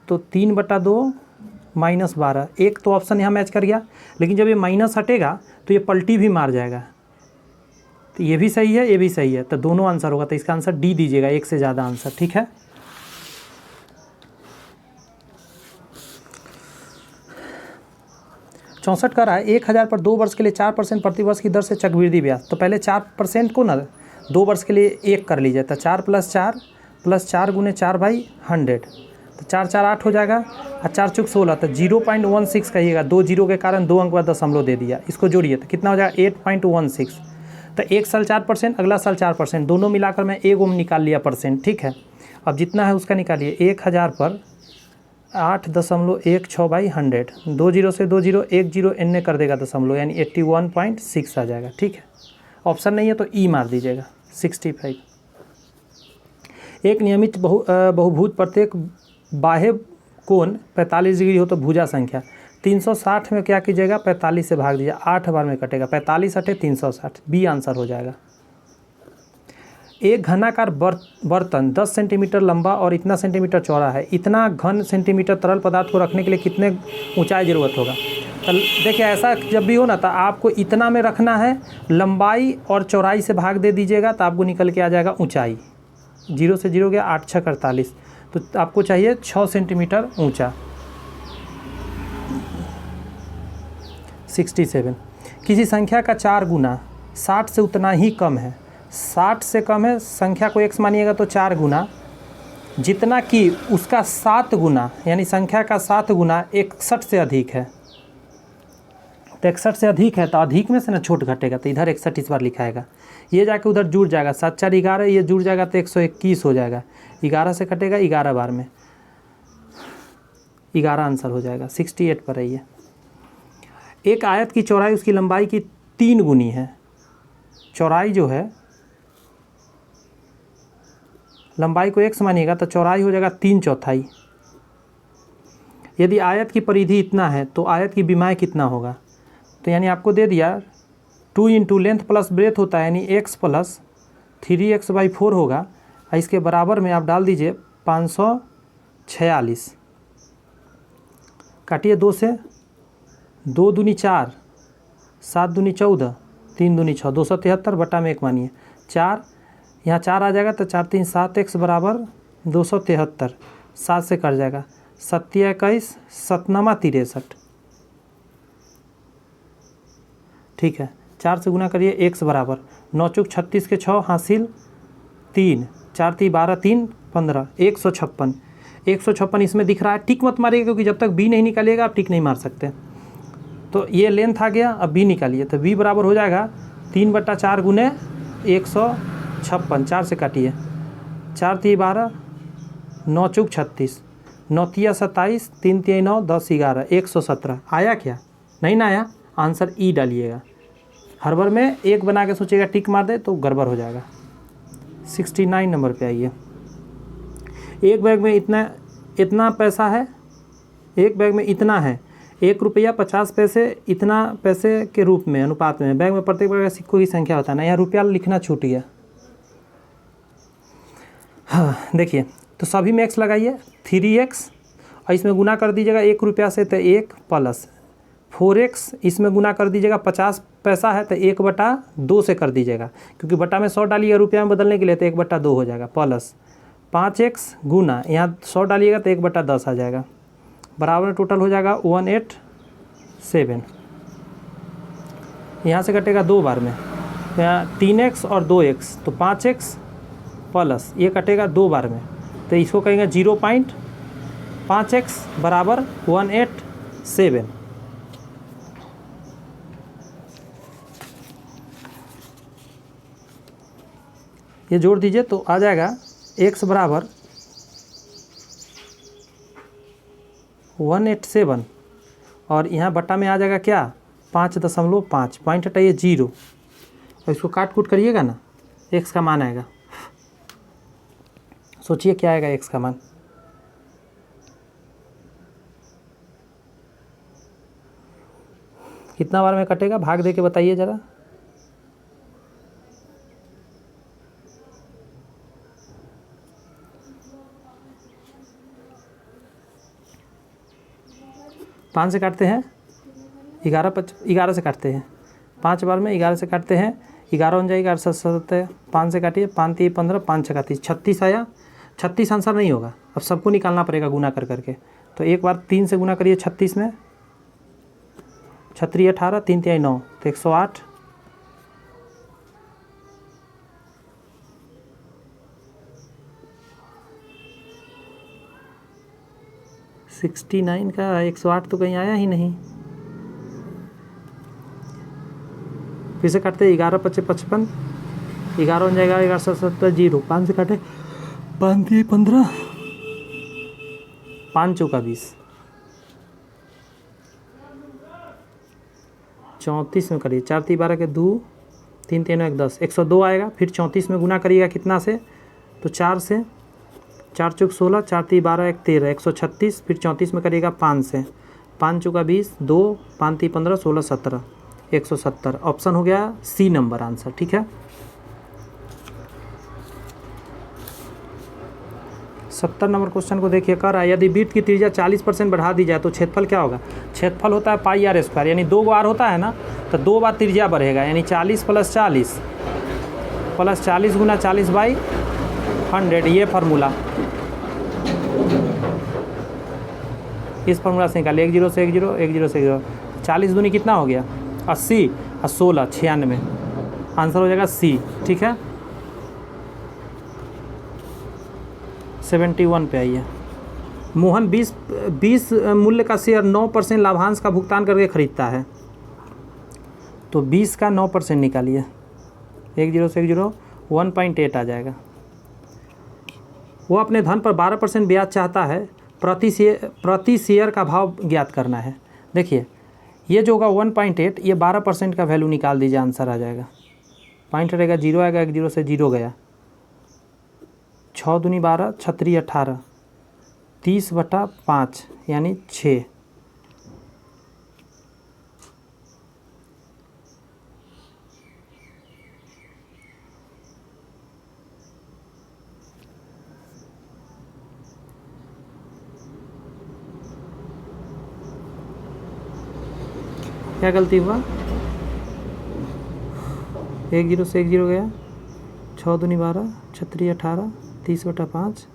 S1: तो 3/2 -12। एक तो ऑप्शन यहाँ मैच कर गया, लेकिन जब ये माइनस हटेगा तो ये पलटी भी मार जाएगा। तो ये भी सही है, ये भी सही है, तो दोनों आंसर होगा। तो इसका आंसर डी दीजिएगा, एक से ज़्यादा आंसर, ठीक है। चौंसठ कर रहा है 1000 पर 2 वर्ष के लिए 4% प्रतिवर्ष की दर से चक्रवृद्धि ब्याज। तो पहले 4% को ना 2 वर्ष के लिए 1 कर लीजिए। तो 4 + 4 गुने 4/100, तो 4 4 8 हो जाएगा, और 4 चौक 16, तो 0.16 कहिएगा। 2 जीरो के कारण 2 अंक बाद दशमलव दे दिया, इसको जोड़िए तो कितना हो जाएगा? 8.16। तो एक साल 4%, अगला साल 4%, दोनों मिलाकर मैं एक ओम निकाल लिया परसेंट, ठीक है। अब जितना है उसका निकालिए। 1000 पर 8.16/100, 2 जीरो से 2 जीरो, 1 जीरो एन कर देगा दशमलव, यानी 81.6 आ जाएगा, ठीक है। ऑप्शन नहीं है तो ई मार दीजिएगा, 65। एक नियमित बहुभुज प्रत्येक बाह्य कोण 45 डिग्री हो तो भुजा संख्या 360 में क्या कीजिएगा? 45 से भाग दीजिए, 8 बार में कटेगा, 45 हटे 360, बी आंसर हो जाएगा। एक घनाकार बर्तन 10 सेंटीमीटर लंबा और इतना सेंटीमीटर चौड़ा है, इतना घन सेंटीमीटर तरल पदार्थ को रखने के लिए कितने ऊंचाई ज़रूरत होगा? तो देखिए ऐसा जब भी हो ना, तो आपको इतना में रखना है, लंबाई और चौड़ाई से भाग दे दीजिएगा, तो आपको निकल के आ जाएगा ऊंचाई। 0 से 0 गया, 8 6 48, तो आपको चाहिए 6 सेंटीमीटर ऊंचा। 67 किसी संख्या का 4 गुना 60 से उतना ही कम है, 60 से कम है, संख्या को x मानिएगा तो 4 गुना, जितना कि उसका 7 गुना, यानी संख्या का 7 गुना 61 से अधिक है। तो 61 से अधिक है, तो अधिक में से ना छोट घटेगा, तो इधर 61 इस बार लिखाएगा। ये जाके उधर जुड़ जाएगा, 7 4 11, ये जुड़ जाएगा तो 121 हो जाएगा। 11 से कटेगा 11 बार में, 11 आंसर हो जाएगा। 68 पर रही है। एक आयत की चौड़ाई उसकी लंबाई की 3 गुनी है। चौड़ाई जो है, लंबाई को x मानिएगा तो चौड़ाई हो जाएगा 3/4। यदि आयत की परिधि इतना है तो आयत की विमाएँ कितना होगा? तो यानी आपको दे दिया 2 × लेंथ प्लस ब्रेथ होता है, यानी x + 3x/4 होगा और इसके बराबर में आप डाल दीजिए 546। काटिए 2 से, 2 दूनी 4, 7 दूनी 14, 3 दूनी 6, 273 बटा में 1 मानिए 4, यहाँ 4 आ जाएगा तो 4 3 7x बराबर 273, 7 से कट जाएगा, 7 21, 7 9 63। ठीक है, 4 से गुना करिए, x बराबर 9 चौक 36 के 6 हासिल 3, 4 3 12 3 15, 156। 156 इसमें दिख रहा है, टिक मत मारिएगा क्योंकि जब तक b नहीं निकालिएगा आप टिक नहीं मार सकते। तो ये लेंथ आ गया, अब b निकालिए तो b बराबर हो जाएगा 3/4 गुने 156। 4 से काटिए, 4 3 12, 9 चौक 36, 9 तिया 27, 3 तिया 9, 10 11, 117। आया क्या? नहीं ना आया, आंसर ई डालिएगा। हर बार में एक बना के सोचिएगा, टिक मार दे तो गड़बड़ हो जाएगा। 69 नंबर पे आइए। एक बैग में इतना पैसा है, एक बैग में इतना है, 1 रुपया 50 पैसे, इतना पैसे के रूप में अनुपात में बैग में प्रत्येक बैग सिक्कों की संख्या होता है ना, यहाँ रुपया लिखना छूट गया। हाँ देखिए, तो सभी में x लगाइए, 3x और इसमें गुना कर दीजिएगा 1 रुपया से तो 1 प्लस 4x, इसमें गुना कर दीजिएगा 50 पैसा है तो 1/2 से कर दीजिएगा, क्योंकि बटा में 100 डालिएगा रुपया में बदलने के लिए तो 1/2 हो जाएगा, प्लस 5x गुना यहाँ 100 डालिएगा तो 1/10 आ जाएगा, बराबर टोटल हो जाएगा 187। यहाँ से कटेगा 2 बार में, यहाँ 3x और 2x तो 5x प्लस ये कटेगा 2 बार में, तो इसको कहेंगे 0.5x बराबर 187। ये जोड़ दीजिए तो आ जाएगा x बराबर 187 और यहाँ बट्टा में आ जाएगा क्या 5.5, पॉइंट हटाइए 0 और इसको काट कूट करिएगा ना, x का मान आएगा। सोचिए क्या आएगा x का मान। कितना बार में कटेगा, भाग दे के बताइए ज़रा। पाँच से काटते हैं, 11 से काटते हैं, 5 बार में 11 से काटते हैं, 11 हो जाएगा 7 5 से काटिए, 5 3 15, 5 6 30, 36 आया। 36 आंसर नहीं होगा, अब सबको निकालना पड़ेगा गुना कर करके। तो एक बार 3 से गुना करिए 36 में, 36 18, 3 3 9 तो 108। सिक्सटी 9 का 108 तो कहीं आया ही नहीं। फिर से काटते 11 5 55, 11 हो जाएगा 11 7 7 0, 5 से काटे 5 3 15, 5 चौका 20, 34 में करिए, 4 3 12 के 2, 3 3 1 10, 102 आएगा। फिर 34 में गुना करिएगा कितना से, तो 4 से, 4 चौक 16, 4 3 12 1 13, 136। फिर 34 में करिएगा 5 से, 5 चौका 20, 2 5 3 15, 16 17, 170। ऑप्शन हो गया सी नंबर आंसर। ठीक है, 70 नंबर क्वेश्चन को देखिए, कर रहा है यदि वृत्त की त्रिज्या 40% बढ़ा दी जाए तो क्षेत्रफल क्या होगा। क्षेत्रफल होता है पाई आर स्क्वायर, यानी 2 बार होता है ना, तो 2 बार त्रिज्या बढ़ेगा, यानी 40 + 40 + 40 गुना 40/100। ये फार्मूला, इस फार्मूला से निकालिए, 1 0 से 1 0, 1 0 से 0, 40 दूनी कितना हो गया 80 और 16 96, आंसर हो जाएगा सी। ठीक है, 71 पे आइए। मोहन 20 मूल्य का शेयर 9% लाभांश का भुगतान करके खरीदता है, तो 20 का 9% निकालिए, 1 0 से 1 0, 1.8 आ जाएगा। वो अपने धन पर 12% ब्याज चाहता है, प्रति शेयर का भाव ज्ञात करना है। देखिए ये जो होगा 1.8, ये 12% का वैल्यू निकाल दीजिए, आंसर आ जाएगा। पॉइंट रहेगा 0 आएगा, 1 0 से 0 गया, 6 दूनी 12, 36 18, 30/5 यानी 6। क्या गलती हुआ, 1 जीरो से 1 जीरो गया, 6 दूनी 12, 36 18, 30/5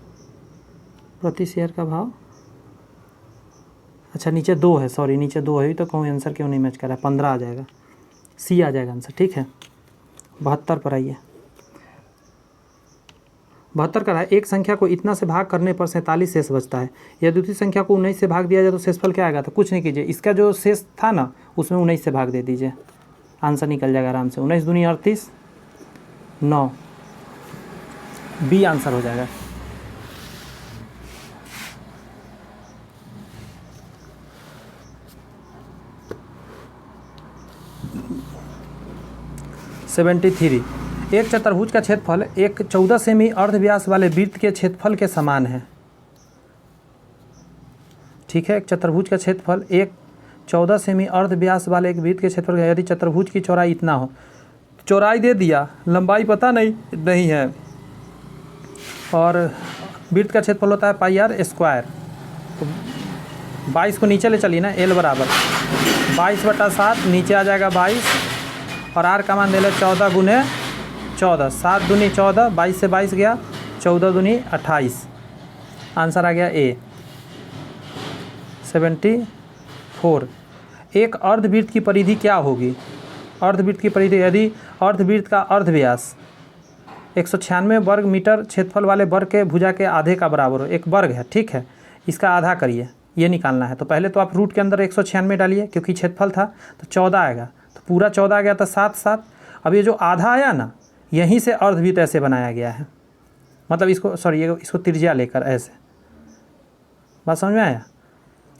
S1: प्रति शेयर का भाव। अच्छा नीचे 2 है, सॉरी नीचे 2 है, तो कहूँ आंसर क्यों नहीं मैच कर रहा है, 15 आ जाएगा, सी आ जाएगा आंसर। ठीक है 72 पर आइए। 72 का है, एक संख्या को इतना से भाग करने पर 47 शेष बचता है। यदि दूसरी संख्या को 19 से भाग दिया जाए तो शेषफल क्या आएगा, तो कुछ नहीं कीजिए, इसका जो शेष था ना उसमें 19 से भाग दे दीजिए, आंसर निकल जाएगा आराम से। 19 दूनी 38, 9, बी आंसर हो जाएगा। (73) एक चतुर्भुज का क्षेत्रफल एक 14 सेमी अर्धव्यास वाले वृत्त के क्षेत्रफल के समान है। ठीक है, एक चतुर्भुज का क्षेत्रफल एक 14 सेमी अर्धव्यास वाले एक वृत्त के क्षेत्रफल, यदि चतुर्भुज की चौड़ाई इतना हो, चौड़ाई दे दिया, लंबाई पता नहीं है, और वृत्त का क्षेत्रफल होता है πr²। तो 22 को नीचे ले चलिए ना, l बराबर 22/7, नीचे आ जाएगा 22, और r का मान दे ले 14 गुने 14, 7 दूनी 14, 22 से 22 गया, 14 दूनी 28, आंसर आ गया ए। 74 एक अर्धवृत्त की परिधि क्या होगी, अर्धवृत्त की परिधि, यदि अर्धवृत्त का अर्धव्यास 196 वर्ग मीटर क्षेत्रफल वाले वर्ग के भुजा के आधे का बराबर हो, एक वर्ग है, ठीक है, इसका आधा करिए, ये निकालना है। तो पहले तो आप रूट के अंदर 196 डालिए, क्योंकि क्षेत्रफल था तो 14 आएगा, तो पूरा 14 आ गया, तो 7 7। अब ये जो आधा आया ना, यहीं से अर्धवृत्त ऐसे बनाया गया है, मतलब इसको सॉरी इसको त्रिज्या लेकर ऐसे, बात समझ में आया।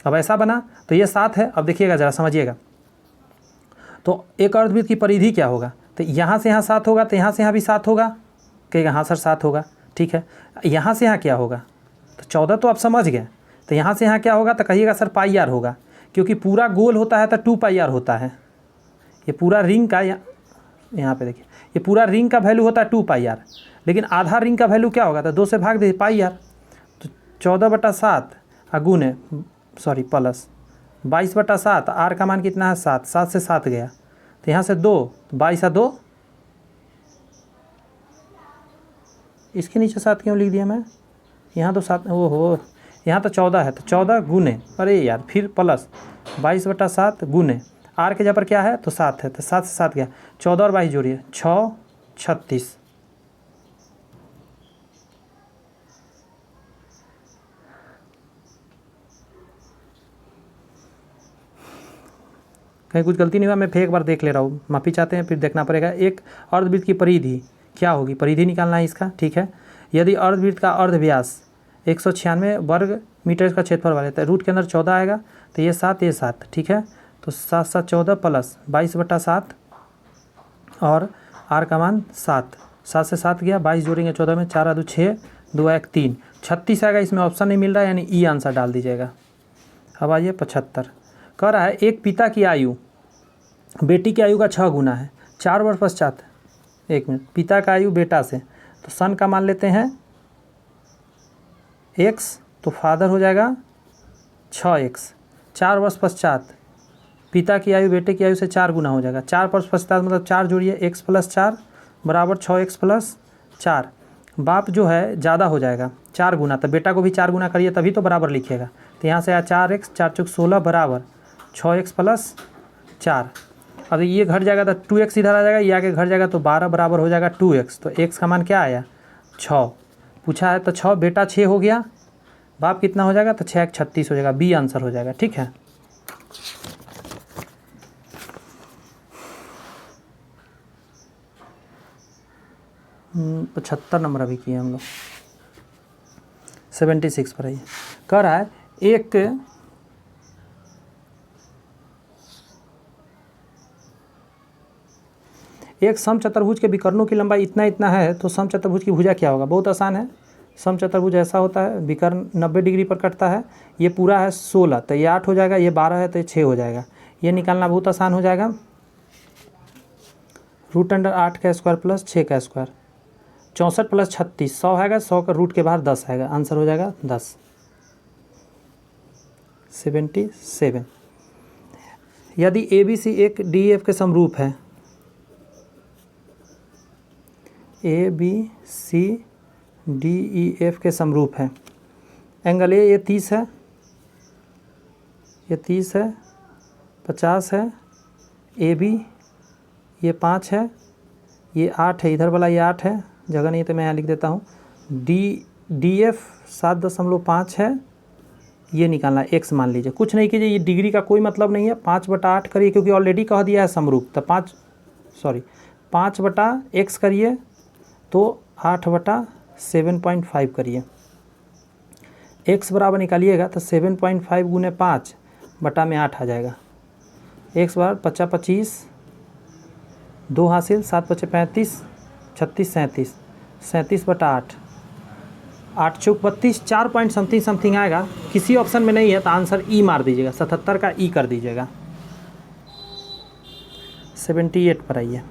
S1: अब ऐसा बना तो ये 7 है। अब देखिएगा ज़रा समझिएगा, तो एक अर्धवृत्त की परिधि क्या होगा, तो यहाँ से यहाँ 7 होगा, तो यहाँ से यहाँ भी 7 होगा, कहेगा हाँ सर 7 होगा, ठीक है। यहाँ से यहाँ क्या होगा, तो 14 तो आप समझ गए, तो यहाँ से यहाँ क्या होगा, तो कहिएगा सर πr होगा, क्योंकि पूरा गोल होता है तो 2πr होता है। ये पूरा रिंग का यहाँ पे देखिए, ये पूरा रिंग का वैल्यू होता है 2πr, लेकिन आधा रिंग का वैल्यू क्या होगा, तो 2 से भाग दे πr, तो 14/7 गुने सॉरी प्लस 22/7, r का मान कितना है 7, 7 से 7 गया, तो यहाँ से 2, 22 और 2, इसके नीचे 7 क्यों लिख दिया मैं, यहाँ तो 7, ओहो यहाँ तो 14 है, तो 14 गुने, अरे यार फिर प्लस 22/7 गुने, आर के जगह पर क्या है तो 7 है, तो 7 से 7 गया, 14 और 22 जोड़िए 6 36। कहीं कुछ गलती नहीं हुआ, मैं फिर एक बार देख ले रहा हूँ, माफ़ी चाहते हैं, फिर देखना पड़ेगा। एक अर्धवृत्त की परिधि क्या होगी, परिधि निकालना है इसका, ठीक है। यदि अर्धवृत्त का अर्धव्यास 196 वर्ग मीटर का क्षेत्रफल वाले, तो रूट के अंदर 14 आएगा, तो ये 7, ठीक है, तो 7 7 14 प्लस 22/7, और r का मान 7, 7 से 7 गया, 22 जोड़ेंगे 14 में, 4 2 6, 2 1 3, 36 आएगा, इसमें ऑप्शन नहीं मिल रहा है, यानी ई आंसर डाल दीजिएगा। अब आइए 75, कह रहा है एक पिता की आयु बेटी की आयु का 6 गुना है, 4 वर्ष पश्चात, 1 मिनट, पिता का आयु बेटा से, तो सन का मान लेते हैं x, तो फादर हो जाएगा 6x, 4 वर्ष पश्चात पिता की आयु बेटे की आयु से 4 गुना हो जाएगा, 4 वर्ष पश्चात मतलब 4 जोड़िए, x + 4 बराबर 6x + 4, बाप जो है ज़्यादा हो जाएगा 4 गुना, तो बेटा को भी 4 गुना करिए तभी तो बराबर लिखिएगा, तो यहाँ से आया 4x, 4 × 16 बराबर 6x + 4। अब ये घट जाएगा तो 2x इधर आ जाएगा, ये आगे घट जाएगा तो 12 बराबर हो जाएगा 2x, तो x का मान क्या आया 6, पूछा है तो 6, बेटा 6 हो गया, बाप कितना हो जाएगा, तो 6 × 36 हो जाएगा, बी आंसर हो जाएगा, ठीक है। तो 76 नंबर अभी किए हम लोग। 76 पर आइए, कह रहा है एक समचतुर्भुज के विकर्णों की लंबाई इतना इतना है, तो समचतुर्भुज की भुजा क्या होगा, बहुत आसान है। समचतुर्भुज ऐसा होता है, विकर्ण 90 डिग्री पर कटता है, ये पूरा है 16, तो ये 8 हो जाएगा, ये 12 है तो ये 6 हो जाएगा, ये निकालना बहुत आसान हो जाएगा। √8 का स्क्वायर प्लस 6 का स्क्वायर, 64 + 36, 100 आएगा, 100 का रूट के बाहर 10 आएगा, आंसर हो जाएगा 10। 77 यदि ए बी सी एक डी एफ के समरूप है, A B C D E F के समरूप है, एंगल ए ये 30 है, ये 30 है, 50 है, ए बी ये 5 है, ये 8 है, इधर वाला ये 8 है, जगह नहीं तो मैं यहाँ लिख देता हूँ, डी एफ 7.5 है, ये निकालना है, एक्स मान लीजिए, कुछ नहीं कीजिए, ये डिग्री का कोई मतलब नहीं है, 5/8 करिए क्योंकि ऑलरेडी कह दिया है समरूप, तो 5/x करिए तो 8/7.5 करिए, x बराबर निकालिएगा तो 7.5 गुने 5 बटा में 8 आ जाएगा, x बराबर 50 25 2 हासिल 7 5 35 36 37 37/8 8 चौक 32 4 पॉइंट समथिंग आएगा। किसी ऑप्शन में नहीं है तो आंसर ई मार दीजिएगा, 77 का ई कर दीजिएगा। 78 पर आइए।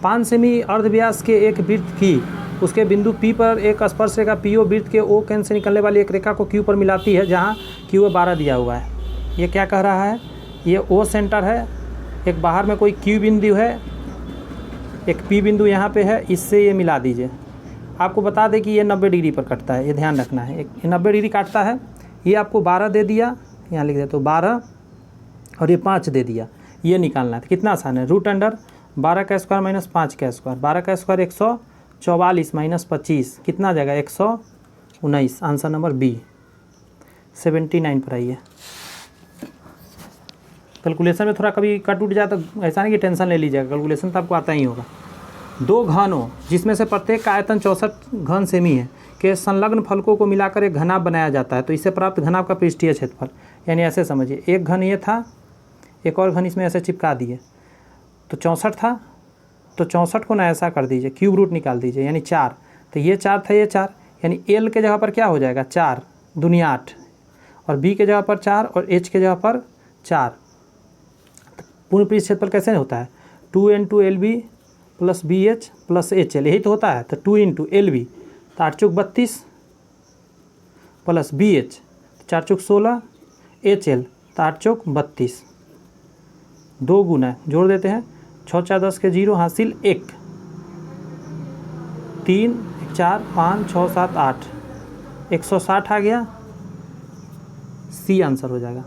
S1: 5 सेमी अर्धव्यास के एक वृत्त की उसके बिंदु P पर एक स्पर्श रेखा PO वृत्त के O केंद्र से निकलने वाली एक रेखा को Q पर मिलाती है, जहाँ Q 12 दिया हुआ है। ये क्या कह रहा है, ये O सेंटर है, एक बाहर में कोई Q बिंदु है, एक P बिंदु यहाँ पे है, इससे ये मिला दीजिए। आपको बता दें कि ये 90 डिग्री पर कटता है, ये ध्यान रखना है। 90 डिग्री काटता है, ये आपको 12 दे दिया, यहाँ लिख दे तो 12 और ये 5 दे दिया, ये निकालना है। तो कितना आसान है, √12 का स्क्वायर माइनस 5 का स्क्वायर, 12 का स्क्वायर 144 माइनस 25 कितना आ जाएगा 119, आंसर नंबर बी। 79 पर आइए। कैलकुलेशन में थोड़ा कभी कट उठ जाए तो ऐसा नहीं कि टेंशन ले लीजिएगा, कैलकुलेशन तो आपको आता ही होगा। 2 घनों जिसमें से प्रत्येक का आयतन 64 घन सेमी है के संलग्न फलकों को मिलाकर एक घनाभ बनाया जाता है, तो इससे प्राप्त घनाभ का पृष्ठीय क्षेत्रफल, यानी ऐसे समझिए, एक घन ये था, एक और घन इसमें ऐसे चिपका दिए, तो 64 था, तो 64 को ना ऐसा कर दीजिए, क्यूब रूट निकाल दीजिए, यानी 4, तो ये 4 था, ये 4, यानी एल के जगह पर क्या हो जाएगा 4 दूनी 8, और बी के जगह पर 4 और एच के जगह पर 4। पूर्ण पृष्ठ क्षेत्रफल कैसे होता है, 2 × LB + BH + HL, यही तो होता है। तो 2 × LB तो 8 चौक 32 प्लस BH 4 चौक 16, HL तो 8 चौक 32, 2 गुना जोड़ देते हैं, 6 4 10 के 0 हासिल 1, 3 4 5 6 7 8, 160 आ गया, सी आंसर हो जाएगा।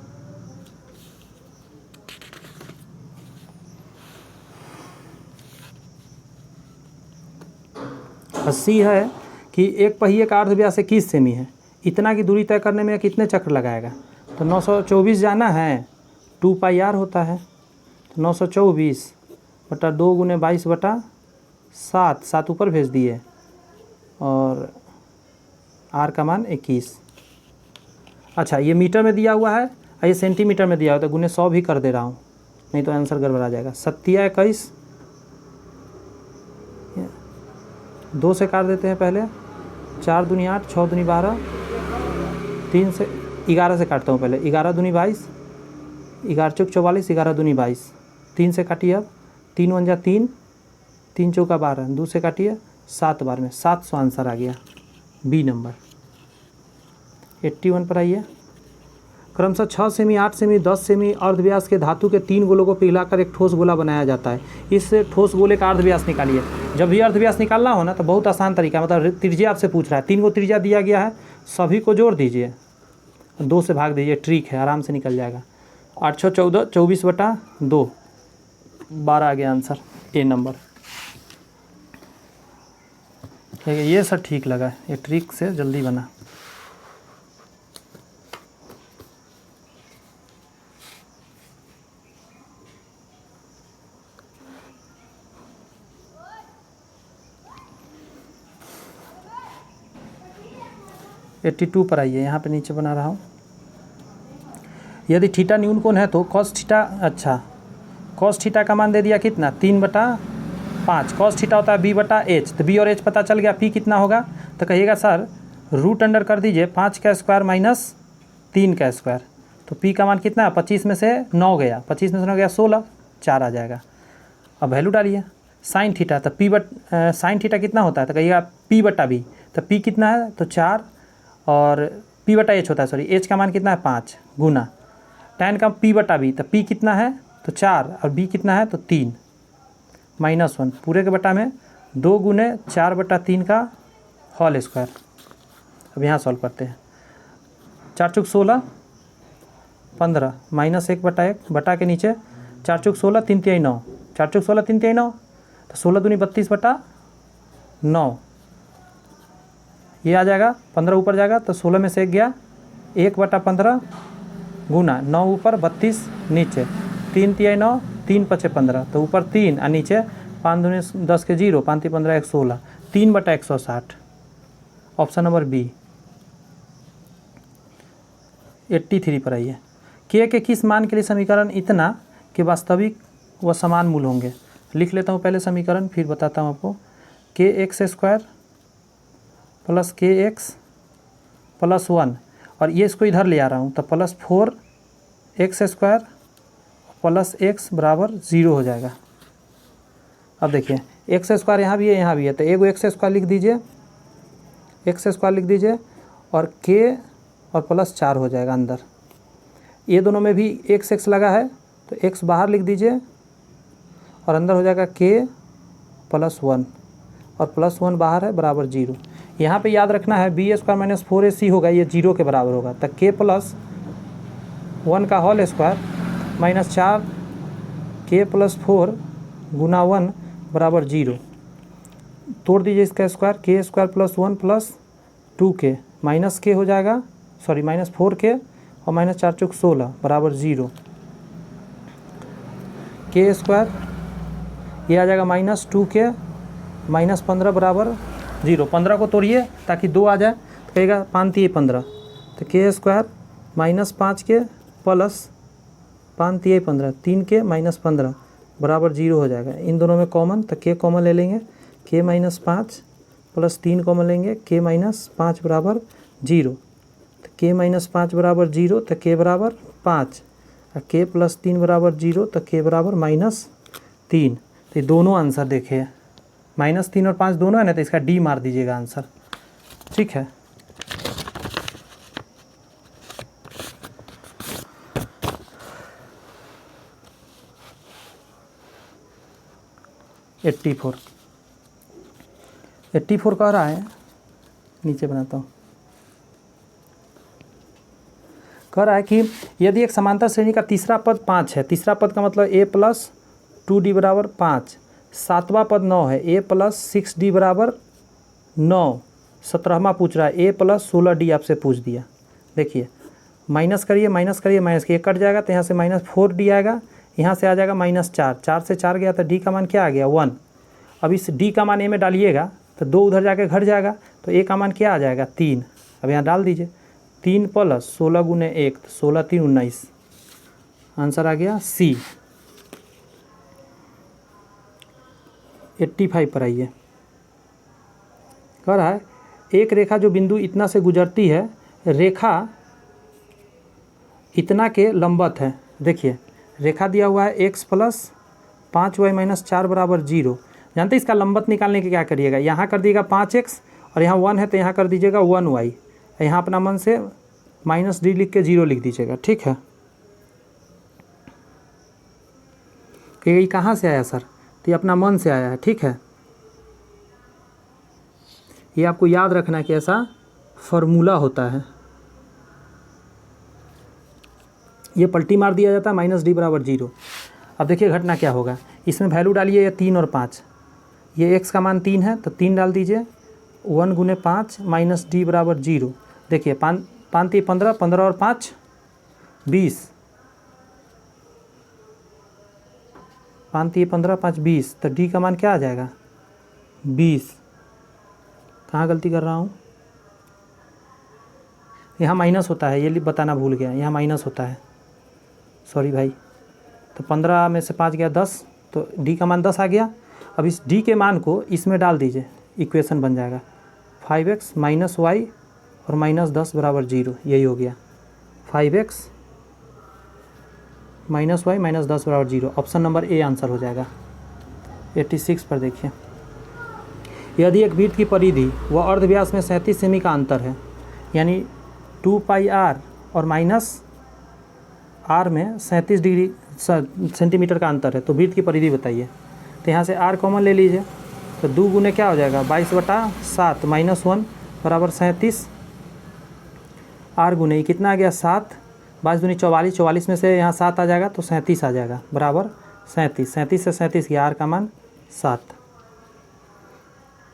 S1: सी है कि एक पहिए का अर्धव्यास 21 सेमी है, इतना की दूरी तय करने में कितने चक्र लगाएगा, तो 924 जाना है, 2πr होता है, तो 924 बटा 2 गुने 22 बटा 7, 7 ऊपर भेज दिए, और r का मान 21। अच्छा, ये मीटर में दिया हुआ है, ये सेंटीमीटर में दिया हुआ है, तो गुने 100 भी कर दे रहा हूँ, नहीं तो आंसर गड़बड़ा जाएगा। 7 21, 2 से काट देते हैं पहले, 4 दूनी 8, 6 दूनी 12, 3 से 11 से काटता हूँ पहले, 11 दूनी 22, 11 चौक 44, 11 दूनी 22, 3 से काटिए, अब 3 × 1 = 3, 3 चौका 12, 2 से काटिए 7 बार में 700 आंसर आ गया, बी नंबर। 81 पर आइए। क्रमशः 6 सेमी 8 सेमी 10 सेमी अर्धव्यास के धातु के 3 गोलों को पिघलाकर एक ठोस गोला बनाया जाता है। इस ठोस गोले का अर्धव्यास निकालिए। जब भी अर्धव्यास निकालना हो ना तो बहुत आसान तरीका, मतलब त्रिज्या आपसे पूछ रहा है, 3 को त्रिज्या दिया गया है, सभी को जोड़ दीजिए, 2 से भाग दीजिए, ट्रिक है, आराम से निकल जाएगा। 8 6 14, 24 बटा 2, 12 आ गया आंसर, ए नंबर। ठीक है, ये सर ठीक लगा, ये ट्रिक से जल्दी बना। (82) पर आइए, यहाँ पे नीचे बना रहा हूँ। यदि थीटा न्यून कोण है तो कॉस थीटा, अच्छा कॉस थीटा का मान दे दिया कितना 3/5, कॉस थीटा होता है b/h, तो b और h पता चल गया, p कितना होगा, तो कहिएगा सर √अंडर कर दीजिए 5 का स्क्वायर माइनस 3 का स्क्वायर, तो p का मान कितना है, 25 में से 9 गया, 25 में से 9 गया 16, 4 आ जाएगा। अब वैल्यू डालिए, साइन थीटा, तो साइन थीटा कितना होता है, तो कहिएगा p/b, तो p कितना है, तो 4 और p/h होता है, सॉरी h का मान कितना है 5 गुना टैन का p/b, तो p कितना है तो 4 और b कितना है तो 3 -1 पूरे के बटा में 2 गुने 4/3 का होल स्क्वायर। अब यहाँ सॉल्व करते हैं। 4 चौक 16 15 -1/1 बटा के नीचे 4 चौक 16 3 तिहाई 9 4 चौक 16 3 तिहाई 9 तो 16 दूनी 32/9 ये आ जाएगा। 15 ऊपर जाएगा तो 16 में से 1 गया 1/15 गुना 9 ऊपर 32 नीचे 3 तिहाई 9 3 पचे 15 तो ऊपर 3 और नीचे 5 दूनी 10 के 0 5 ती 15 1 16 3/160 ऑप्शन नंबर बी। 83 पर आइए। के किस मान के लिए समीकरण इतना कि वास्तविक व समान मूल होंगे। लिख लेता हूँ पहले समीकरण फिर बताता हूँ आपको। kx² प्लस kx प्लस 1 और ये इसको इधर ले आ रहा हूँ तो प्लस 4x² प्लस x बराबर 0 हो जाएगा। अब देखिए x² यहाँ भी है तो एगो x² लिख दीजिए x² लिख दीजिए और k और प्लस 4 हो जाएगा अंदर। ये दोनों में भी x लगा है तो x बाहर लिख दीजिए और अंदर हो जाएगा k प्लस 1 और प्लस 1 बाहर है बराबर 0। यहाँ पे याद रखना है b² - 4ac होगा ये 0 के बराबर होगा तो k प्लस 1 का whole square minus 4 k plus 4 गुना 1 बराबर 0। तोड़ दीजिए इसका square k² plus 1 plus 2k minus k हो जाएगा माइनस 4k और माइनस 4 चौक 16 बराबर 0। k² ये आ जाएगा माइनस 2k माइनस 15 बराबर 0। 15 को तोड़िए ताकि 2 आ जाए तो कहेगा 5 तिहाई 15 तो k² माइनस 5k प्लस 5 तिहाई 15 3k माइनस 15 बराबर 0 हो जाएगा। इन दोनों में कॉमन तो k कॉमन ले लेंगे k माइनस 5 प्लस 3 कॉमन लेंगे k माइनस 5 बराबर 0 तो k माइनस 5 बराबर 0 तो k बराबर 5 और k प्लस 3 बराबर 0 तो k बराबर -3। तो ये दोनों आंसर देखिए -3 और 5 दोनों है ना तो इसका डी मार दीजिएगा आंसर। ठीक है। एट्टी फोर कह रहा है नीचे बनाता हूँ। कह रहा है कि यदि एक समांतर श्रेणी का तीसरा पद 5 है तीसरा पद का मतलब a प्लस 2d बराबर 5 सातवां पद 9 है a प्लस 6d बराबर 9 17वां पूछ रहा है a प्लस 16d आपसे पूछ दिया। देखिए माइनस करिए माइनस के कट जाएगा तो यहाँ से -4d आएगा यहाँ से आ जाएगा -4 4 से 4 गया तो d का मान क्या आ गया 1। अब इस d का मान a में डालिएगा तो 2 उधर जाके घट जाएगा तो a का मान क्या आ जाएगा 3। अब यहाँ डाल दीजिए 3 प्लस 16 गुने 1 तो 16 3 19 आंसर आ गया C। 85 पर आइए। कह रहा है एक रेखा जो बिंदु इतना से गुजरती है रेखा इतना के लंबवत है। देखिए रेखा दिया हुआ है x प्लस 5y माइनस 4 बराबर 0। जानते हैं इसका लंबवत निकालने के क्या करिएगा यहाँ कर दिएगा 5x और यहाँ 1 है तो यहाँ कर दीजिएगा 1y यहाँ अपना मन से -d लिख के 0 लिख दीजिएगा। ठीक है। ये कहाँ से आया सर तो ये अपना मन से आया है। ठीक है ये आपको याद रखना है कि ऐसा फॉर्मूला होता है। ये पलटी मार दिया जाता है -d बराबर 0। अब देखिए घटना क्या होगा इसमें वैल्यू डालिए या 3 और 5 ये x का मान 3 है तो 3 डाल दीजिए 1 गुने 5 -d बराबर 0। देखिए 5 3 15 15 और 5 20 5 3 15 5 20 तो d का मान क्या आ जाएगा 20। कहाँ गलती कर रहा हूँ यहाँ माइनस होता है ये बताना भूल गया यहाँ माइनस होता है सॉरी भाई। तो 15 में से 5 गया 10 तो d का मान 10 आ गया। अब इस d के मान को इसमें डाल दीजिए इक्वेशन बन जाएगा 5x माइनस y और -10 बराबर 0 यही हो गया 5x माइनस y -10 बराबर 0। ऑप्शन नंबर ए आंसर हो जाएगा। 86 पर देखिए यदि एक वृत्त की परिधि व अर्धव्यास में 37 सेमी का अंतर है यानी 2 पाई r और -r में 37 डिग्री सेंटीमीटर का अंतर है, तो वृत्त की परिधि बताइए। तो यहाँ से r कॉमन ले लीजिए, तो 2 गुने क्या हो जाएगा 22/7 -1 बराबर 37। r गुने कितना आ गया 7, 22 दूनी 44, 44 में से यहाँ 7 आ जाएगा तो 37 आ जाएगा बराबर 37। 37 से 37 गया, r का मान 7।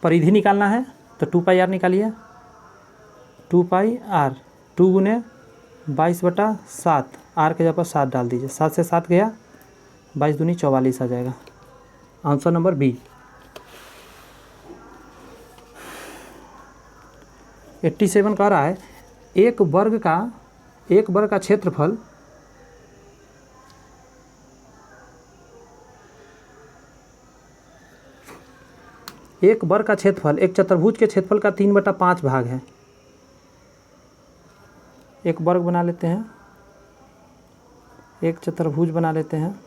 S1: परिधि निकालना है तो 2πr निकालिए, 2πr 2 गुने 22/7, r के जगह पर 7 डाल दीजिए, 7 से 7 गया, 22 दूनी 44 आ जाएगा। Answer number B. 87 कह रहा है एक वर्ग का क्षेत्रफल एक चतुर्भुज के क्षेत्रफल का 3/5 भाग है। एक वर्ग बना लेते हैं, एक चतुर्भुज बना लेते हैं,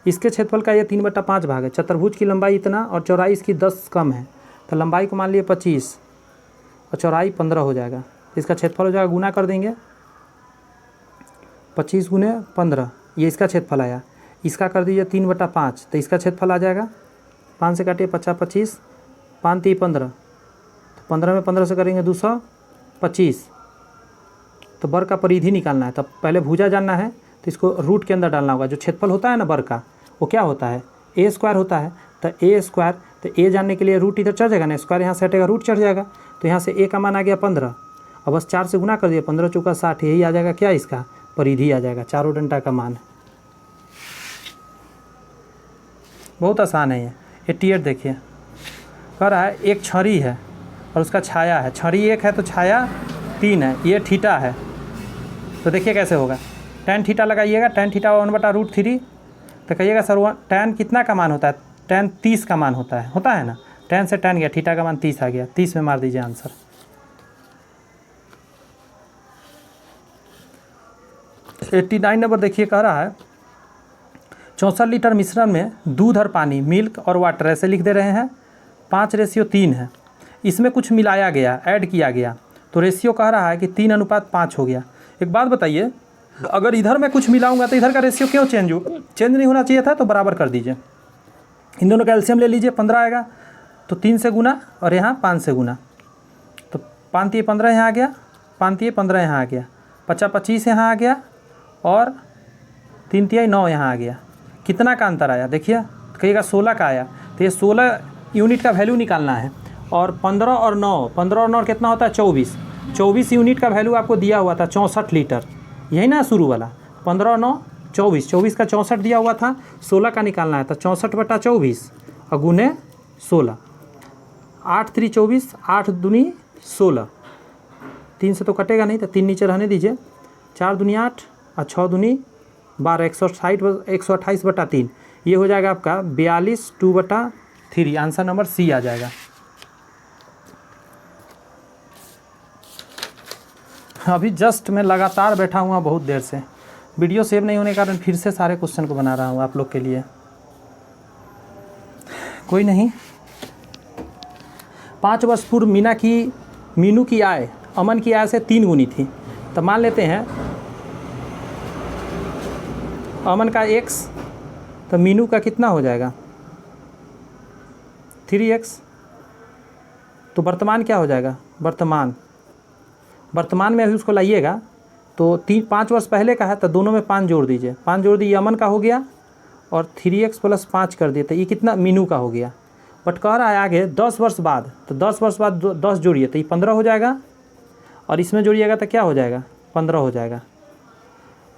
S1: इसके क्षेत्रफल का ये 3/5 भाग है। चतुर्भुज की लंबाई इतना और चौड़ाई इसकी 10 कम है, तो लंबाई को मान लिए 25 और चौड़ाई 15 हो जाएगा। इसका क्षेत्रफल हो जाएगा, गुना कर देंगे, 25 गुने 15, ये इसका क्षेत्रफल आया। इसका कर दीजिए 3/5, तो इसका क्षेत्रफल आ जाएगा, 5 से काटिए 50 25, 5 3 15, तो 15 में 15 से करेंगे 225। तो वर्ग का परिधि निकालना है, तब पहले भुजा जानना है, तो इसको रूट के अंदर डालना होगा। जो क्षेत्रफल होता है ना वर्ग का, वो क्या होता है a² होता है, तो a², तो a जानने के लिए रूट इधर चढ़ जाएगा ना, स्क्वायर यहाँ से हटेगा, रूट चढ़ जाएगा, तो यहाँ से a का मान आ गया 15, और बस 4 से गुना कर दिया, 15 चौका 60, यही आ जाएगा क्या, इसका परिधि आ जाएगा, चारों डंडा का मान। बहुत आसान है ये। 88 देखिए, कह रहा है एक छड़ी है और उसका छाया है, छड़ी 1 है तो छाया 3 है, ये थीटा है। तो देखिए कैसे होगा, tan थीटा लगाइएगा, tan थीटा 1/√3, तो कहिएगा सर tan कितना का मान होता है, tan 30 का मान होता है ना, tan से tan गया, थीटा का मान 30 आ गया, 30 में मार दीजिए आंसर। तो 89 नंबर देखिए, कह रहा है 64 लीटर मिश्रण में दूध और पानी, मिल्क और वाटर, ऐसे लिख दे रहे हैं, 5:3 है। इसमें कुछ मिलाया गया, ऐड किया गया, तो रेशियो कह रहा है कि 3:5 हो गया। एक बात बताइए, अगर इधर मैं कुछ मिलाऊंगा तो इधर का रेशियो क्यों चेंज नहीं होना चाहिए था, तो बराबर कर दीजिए। इन दोनों का एलसीएम ले लीजिए, 15 आएगा, तो 3 से गुना और यहाँ 5 से गुना, तो 5 3 15 यहाँ आ गया, 5 3 15 यहाँ आ गया, 50 25 यहाँ आ गया, और 3 3 9 यहाँ आ गया। कितना का अंतर आया देखिए, कहिएगा 16 का आया, तो ये 16 यूनिट का वैल्यू निकालना है, और 15 और 9 कितना होता है 24 यूनिट का वैल्यू आपको दिया हुआ था 64 लीटर, यही ना शुरू वाला, 15 और 9 24 का 64 दिया हुआ था, 16 का निकालना है, तो 64/24 और गुने 16, 8 3 24, 8 दूनी 16, 3 से तो कटेगा नहीं, तो 3 नीचे रहने दीजिए, 4 दूनी 8 और 6 दूनी 12, 128/3, ये हो जाएगा आपका 42 2/3। आंसर नंबर सी आ जाएगा। अभी जस्ट मैं लगातार बैठा हुआ बहुत देर से, वीडियो सेव नहीं होने के कारण फिर से सारे क्वेश्चन को बना रहा हूँ आप लोग के लिए। कोई नहीं, 5 वर्ष पूर्व मीनू की आय अमन की आय से 3 गुनी थी, तो मान लेते हैं अमन का x, तो मीनू का कितना हो जाएगा 3x, तो वर्तमान क्या हो जाएगा, वर्तमान में अभी उसको लाइएगा, तो 5 वर्ष पहले का है, तो दोनों में 5 जोड़ दीजिए, 5 जोड़ दिए, अमन का हो गया, और 3x + 5 कर दिए, तो ये कितना मीनू का हो गया। बट कह रहा है आगे 10 वर्ष बाद, तो 10 वर्ष बाद 10 जोड़िए तो ये 15 हो जाएगा, और इसमें जोड़िएगा तो क्या हो जाएगा 15 हो जाएगा।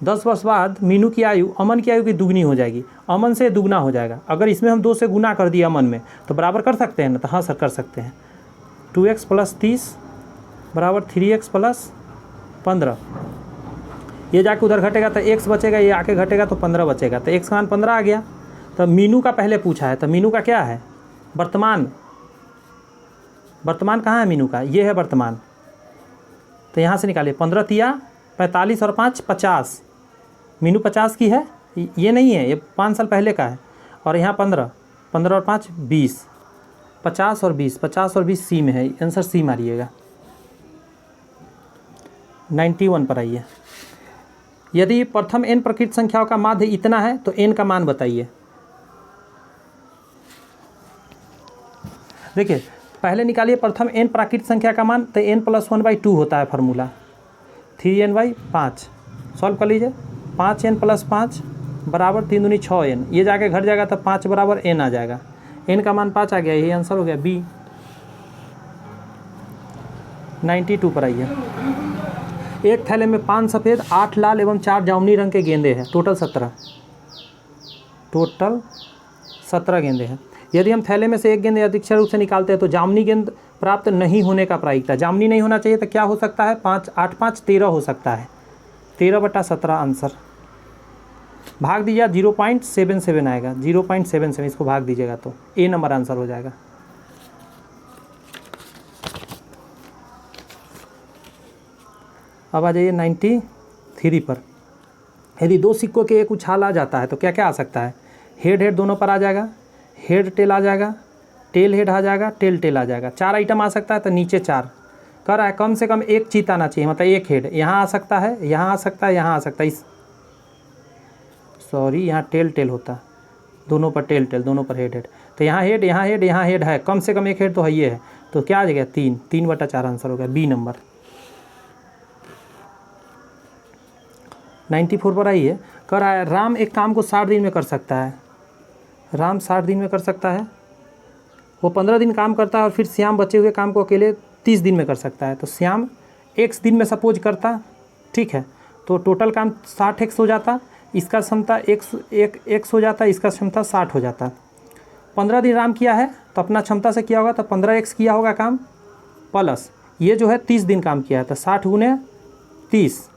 S1: 10 वर्ष बाद मीनू की आयु अमन की आयु की दुगनी हो जाएगी, अमन से दुगना हो जाएगा। अगर इसमें हम 2 से गुना कर दिए अमन में, तो बराबर कर सकते हैं ना, तो हाँ सर कर सकते हैं। 2x + 30 बराबर 3x + 15, ये जाके उधर घटेगा तो x बचेगा, ये आके घटेगा तो 15 बचेगा, तो x का मान 15 आ गया। तो मीनू का पहले पूछा है, तो मीनू का क्या है वर्तमान कहाँ है मीनू का, ये है वर्तमान, तो यहाँ से निकालिए 15 तिया 45 और 5 50, मीनू 50 की है, ये नहीं है, ये 5 साल पहले का है, और यहाँ 15 और 5 20, 50 और 20 सी में है, आंसर सी मारिएगा। 91 पर आइए, यदि प्रथम n प्रकृत संख्याओं का माध्य इतना है तो n का मान बताइए। देखिए पहले निकालिए प्रथम n प्राकृत संख्या का मान, तो n + 1/2 होता है फार्मूला, 3n/5 सॉल्व कर लीजिए। 5n + 5 बराबर 3 दूनी 6n, ये जाके घट जाएगा तो 5 बराबर n आ जाएगा। n का मान 5 आ गया, यही आंसर हो गया बी। 92 पर आइए। एक थैले में 5 सफ़ेद 8 लाल एवं 4 जामुनी रंग के गेंदे हैं, टोटल 17 गेंदे हैं। यदि हम थैले में से एक गेंद अधिकतर रूप से निकालते हैं तो जामुनी गेंद प्राप्त नहीं होने का प्रायिकता, जामुनी नहीं होना चाहिए तो क्या हो सकता है, 5 8 5 13 हो सकता है, 13/17 आंसर। भाग दीजिए 0.77 आएगा, 0.77 इसको भाग दीजिएगा तो ए नंबर आंसर हो जाएगा। अब आ जाइए 93 पर। यदि दो सिक्कों के एक उछाल आ जाता है तो क्या क्या आ सकता है, हेड हेड दोनों पर आ जाएगा, हेड टेल आ जाएगा, टेल हेड आ जाएगा, टेल टेल आ जाएगा। 4 आइटम आ सकता है तो नीचे 4 कर रहा है, कम से कम एक चीत आना चाहिए, मतलब एक हेड यहाँ आ सकता है, यहाँ आ सकता है, यहाँ आ सकता है, यहाँ टेल टेल होता है, दोनों पर टेल टेल, दोनों पर हेड हेड, तो यहाँ हेड, यहाँ हेड, यहाँ हेड है, कम से कम एक हेड तो है ये है, तो क्या आ जाएगा 3/4 आंसर हो गया बी नंबर। 94 पर आइए। कह रहा है राम एक काम को 60 दिन में कर सकता है, राम 60 दिन में कर सकता है, वो 15 दिन काम करता है और फिर श्याम बचे हुए काम को अकेले 30 दिन में कर सकता है। तो श्याम x दिन में सपोज करता, ठीक है, तो टोटल काम 60x हो जाता, इसका क्षमता x हो जाता, इसका क्षमता 60 हो जाता। 15 दिन राम किया है तो अपना क्षमता से किया होगा तो 15x किया होगा काम, प्लस ये जो है 30 दिन काम किया है तो 60 × 30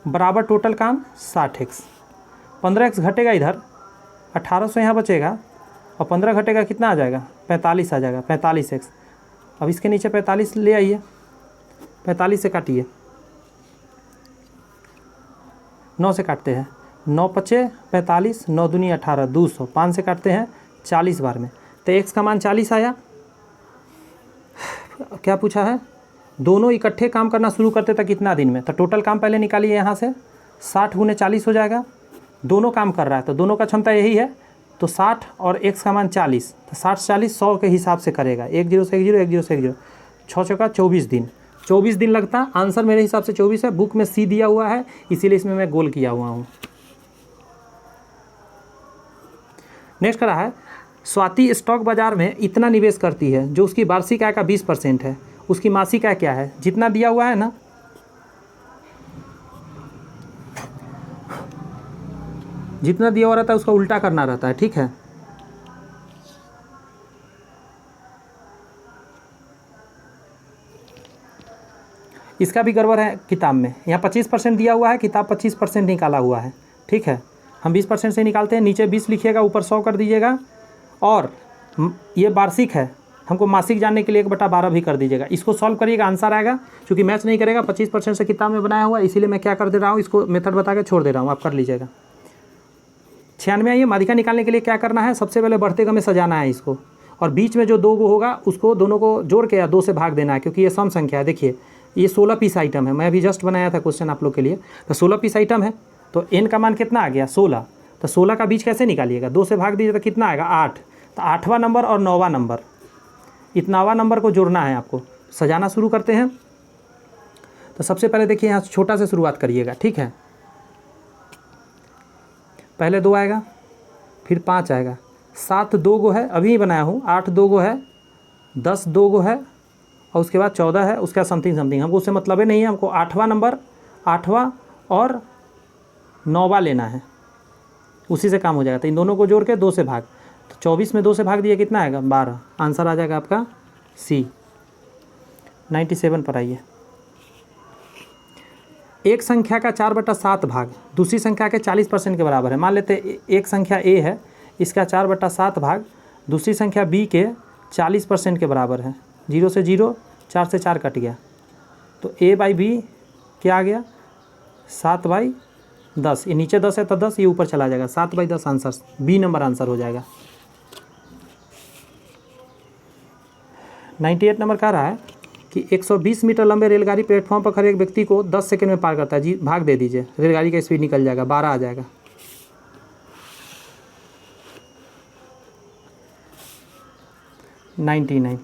S1: बराबर टोटल काम 60x। 15x घटेगा इधर, 1800 यहाँ बचेगा और 15 घटेगा कितना आ जाएगा, 45 आ जाएगा, 45x। अब इसके नीचे 45 ले आइए, 45 से काटिए, 9 से काटते हैं, 9 पचे 45, 9 दूनी 18, 200, 5 से काटते हैं 40 बार में, तो x का मान 40 आया। क्या पूछा है, दोनों इकट्ठे काम करना शुरू करते थे कितना दिन में, तो टोटल काम पहले निकालिए, यहाँ से 60 × 40 हो जाएगा, दोनों काम कर रहा है तो दोनों का क्षमता यही है, तो 60 और x का मान 40, तो 60 40 100 के हिसाब से करेगा, 1 0 से 1 0, 1 0 से 1 0, 6 चौका 24 दिन, 24 दिन लगता। आंसर मेरे हिसाब से 24 है, बुक में सी दिया हुआ है इसीलिए इसमें मैं गोल किया हुआ हूँ। नेक्स्ट करा है स्वाति स्टॉक बाजार में इतना निवेश करती है जो उसकी वार्षिक आय का 20% है, उसकी मासिक आय क्या है, जितना दिया हुआ है ना, जितना दिया हुआ रहता है उसका उल्टा करना रहता है, ठीक है। इसका भी गड़बड़ है किताब में, यहाँ 25% दिया हुआ है, किताब 25% निकाला हुआ है, ठीक है। हम 20% से निकालते हैं, नीचे 20 लिखिएगा, ऊपर 100 कर दीजिएगा, और ये वार्षिक है, हमको मासिक जानने के लिए 1/12 भी कर दीजिएगा। इसको सॉल्व करिएगा, आंसर आएगा, क्योंकि मैच नहीं करेगा, 25% से किताब में बनाया हुआ है, इसीलिए मैं क्या कर दे रहा हूँ, इसको मेथड बता के छोड़ दे रहा हूँ, आप कर लीजिएगा। 96 आइए, माध्यिका निकालने के लिए क्या करना है, सबसे पहले बढ़ते क्रम में सजाना है इसको, और बीच में जो 2 गो होगा उसको दोनों को जोड़ के या 2 से भाग देना है, क्योंकि ये सम संख्या है। देखिए ये 16 पीस आइटम है, मैं अभी जस्ट बनाया था क्वेश्चन आप लोग के लिए, तो 16 पीस आइटम है, तो n का मान कितना आ गया 16, तो 16 का बीच कैसे निकालिएगा, 2 से भाग दीजिए तो कितना आएगा 8, तो 8वां नंबर और 9वां नंबर, इतनावां नंबर को जोड़ना है आपको। सजाना शुरू करते हैं, तो सबसे पहले देखिए यहाँ छोटा से शुरुआत करिएगा, ठीक है। पहले 2 आएगा, फिर 5 आएगा, 7 2 गो है, अभी ही बनाया हूँ, 8 2 गो है, 10 2 गो है, और उसके बाद 14 है, उसका समथिंग हमको उससे मतलब ही नहीं है, हमको 8वां नंबर, 8वां और 9वां लेना है, उसी से काम हो जाएगा। तो इन दोनों को जोड़ के 2 से भाग, तो 24 में 2 से भाग दिया कितना आएगा 12, आंसर आ जाएगा आपका सी। 97 पर आइए। एक संख्या का 4/7 भाग दूसरी संख्या के 40% के बराबर है। मान लेते एक संख्या a है, इसका 4/7 भाग दूसरी संख्या b के 40% के बराबर है। 0 से 0, 4 से 4 कट गया, तो a/b क्या आ गया 7/10, ये नीचे 10 है तो 10, ये ऊपर चला जाएगा, 7/10 आंसर बी नंबर आंसर हो जाएगा। 98 नंबर कह रहा है कि 120 मीटर लंबे रेलगाड़ी प्लेटफॉर्म पर खड़े एक व्यक्ति को 10 सेकंड में पार करता है। जी भाग दे दीजिए, रेलगाड़ी का स्पीड निकल जाएगा, 12 आ जाएगा। 99।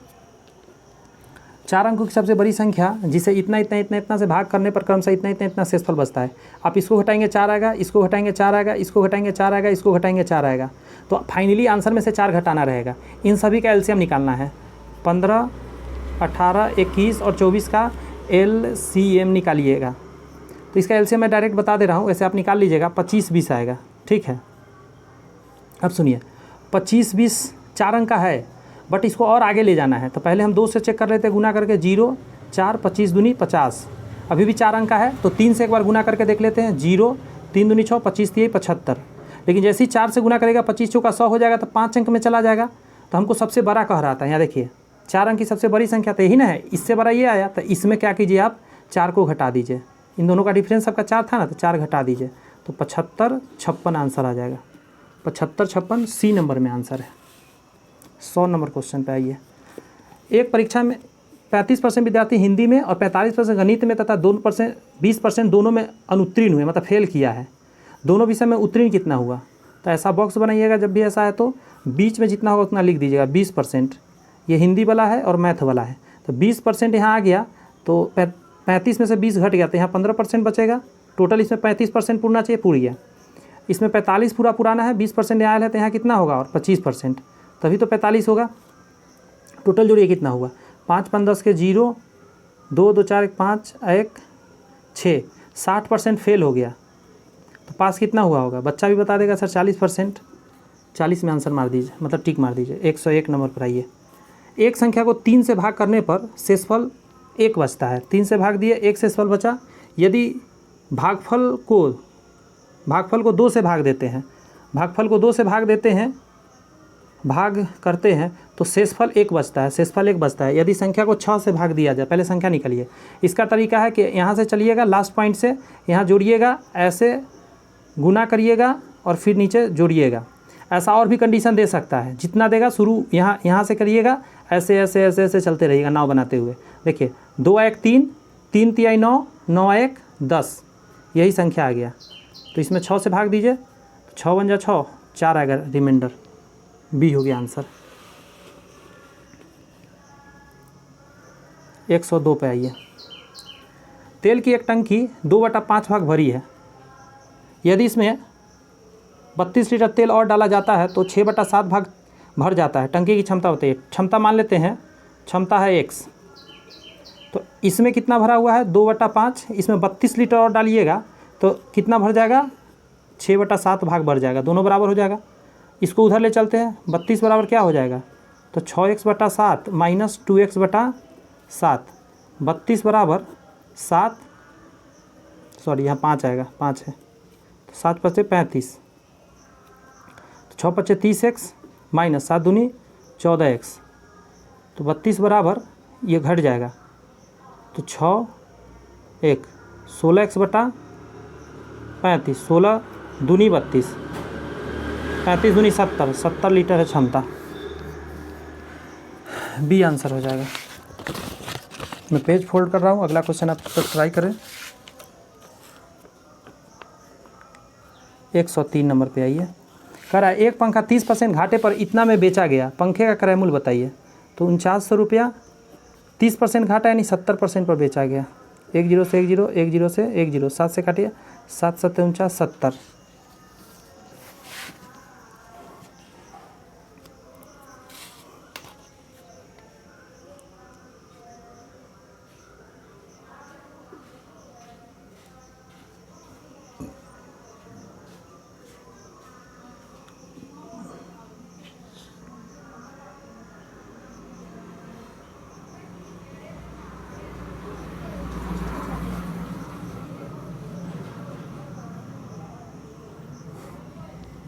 S1: 4 अंकों की सबसे बड़ी संख्या जिसे इतना इतना इतना इतना से भाग करने पर क्रमशः इतना इतना इतना शेषफल बचता है। आप इसको घटाएंगे 4 आएगा, इसको घटाएंगे 4 आएगा, इसको घटाएंगे 4 आएगा, इसको घटाएंगे 4 आएगा। तो फाइनली आंसर में से 4 घटाना रहेगा। इन सभी का एलसीएम निकालना है। 15, 18, 21 और 24 का एलसीएम निकालिएगा। तो इसका एलसीएम मैं डायरेक्ट बता दे रहा हूँ, वैसे आप निकाल लीजिएगा। 25, 20 आएगा। ठीक है, अब सुनिए, 25, 20 4 अंक का है, बट इसको और आगे ले जाना है। तो पहले हम 2 से चेक कर लेते हैं, गुना करके 0, 4, 25 दूनी 50। अभी भी 4 अंक का है, तो 3 से एक बार गुना करके देख लेते हैं। 0, 3 दूनी 6, 25 3 75। लेकिन जैसे ही 4 से गुना करेगा 25 चौका 100 हो जाएगा, तो 5 अंक में चला जाएगा। तो हमको सबसे बड़ा कह रहा था, यहाँ देखिए 4 अंक की सबसे बड़ी संख्या तो यही ना है, इससे बड़ा ये आया। तो इसमें क्या कीजिए, आप 4 को घटा दीजिए। इन दोनों का डिफरेंस सबका 4 था ना, तो 4 घटा दीजिए, तो 75, 56 आंसर आ जाएगा। 75, 56 सी नंबर में आंसर है। 100 नंबर क्वेश्चन पे आइए। एक परीक्षा में 35% विद्यार्थी हिंदी में और 45% गणित में तथा 2% 20% दोनों में अनुत्तीर्ण हुए, मतलब फेल किया है। दोनों विषय में उत्तीर्ण कितना हुआ? तो ऐसा बॉक्स बनाइएगा, जब भी ऐसा है तो बीच में जितना होगा उतना लिख दीजिएगा। 20% ये हिंदी वाला है और मैथ वाला है, तो 20% यहाँ आ गया, तो 35 में से 20 घट गया, तो यहाँ 15% बचेगा। टोटल इसमें 35% पूरना चाहिए, पूर गया। इसमें 45 पूरा पुराना है, 20% यहाँ है, तो यहाँ कितना होगा और 25%, तभी तो 45 होगा। टोटल जोड़िए कितना हुआ, 5 5 10 के 0, 2 2 4 1 5 1 6, 60% फेल हो गया। तो पास कितना हुआ होगा, बच्चा भी बता देगा सर 40%। 40 में आंसर मार दीजिए, मतलब टिक मार दीजिए। 101 नंबर पर आइए। एक संख्या को 3 से भाग करने पर शेषफल 1 बचता है। 3 से भाग दिए, 1 शेषफल बचा। यदि भागफल को 2 से भाग देते हैं, भागफल को 2 से भाग देते हैं, भाग करते हैं, तो शेषफल 1 बचता है। शेषफल 1 बचता है। यदि संख्या को 6 से भाग दिया जाए, पहले संख्या निकालिए। इसका तरीका है कि यहाँ से चलिएगा, लास्ट पॉइंट से यहाँ जोड़िएगा, ऐसे गुना करिएगा और फिर नीचे जोड़िएगा। ऐसा और भी कंडीशन दे सकता है, जितना देगा शुरू यहाँ से करिएगा, ऐसे ऐसे ऐसे ऐसे चलते रहिएगा नाव बनाते हुए। देखिए 2 1 3, 3 3 9, 9 1 10, यही संख्या आ गया। तो इसमें 6 से भाग दीजिए, 6 बन जा 6, 4 आएगा रिमाइंडर। बी हो गया आंसर। 102 पे आइए। तेल की एक टंकी 2/5 भाग भरी है। यदि इसमें 32 लीटर तेल और डाला जाता है तो 6/7 भाग भर जाता है। टंकी की क्षमता होती है, क्षमता मान लेते हैं, क्षमता है x। तो इसमें कितना भरा हुआ है 2/5, इसमें 32 लीटर और डालिएगा तो कितना भर जाएगा, 6/7 भाग भर जाएगा, दोनों बराबर हो जाएगा। इसको उधर ले चलते हैं, 32 बराबर क्या हो जाएगा, तो 6x/7 माइनस 2x/7, 32 बराबर 7, सॉरी यहाँ 5 आएगा, 5 है, तो 7 × 5 = 35, तो 6 × 5 = 30x माइनस 7 दूनी 14x, तो 32 बराबर ये घट जाएगा, तो 6 1 16x/35, 16 दूनी 32, 35 दूनी 70, 70 लीटर है क्षमता। बी आंसर हो जाएगा। मैं पेज फोल्ड कर रहा हूँ, अगला क्वेश्चन आप ट्राई करें। 103 नंबर पे आइए। कह रहा है एक पंखा 30% घाटे पर इतना में बेचा गया, पंखे का क्रय मूल्य बताइए। तो 4900 रुपया, 30% घाटा यानी 70% पर बेचा गया। 1 0 से 1 0, 1 0 से 1 0, 7 से काटिए, 7 7 49, 70।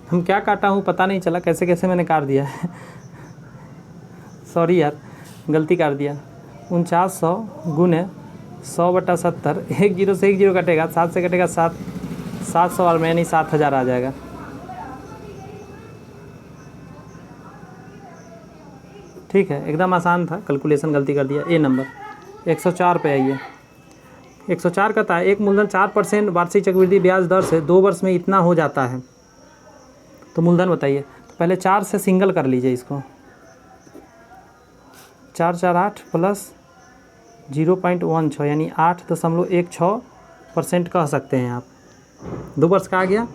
S1: हम क्या काटा हूँ पता नहीं चला, कैसे कैसे मैंने काट दिया है। सॉरी यार, गलती काट दिया। 4900 गुने 100/70, 1 0 से 1 0 कटेगा, 7 से कटेगा 7, 700 और में यानी 7000 आ जाएगा। ठीक है, एकदम आसान था, कैलकुलेशन गलती कर दिया। ए नंबर 104 पे आइए। 104 कहता है एक मूलधन 4% वार्षिक चक्रवृद्धि ब्याज दर से 2 वर्ष में इतना हो जाता है। तो मूलधन बताइए। तो पहले 4 से सिंगल कर लीजिए इसको। 448 प्लस 0.16 यानी 8.16% कह सकते हैं आप। 2 वर्ष का आ गया।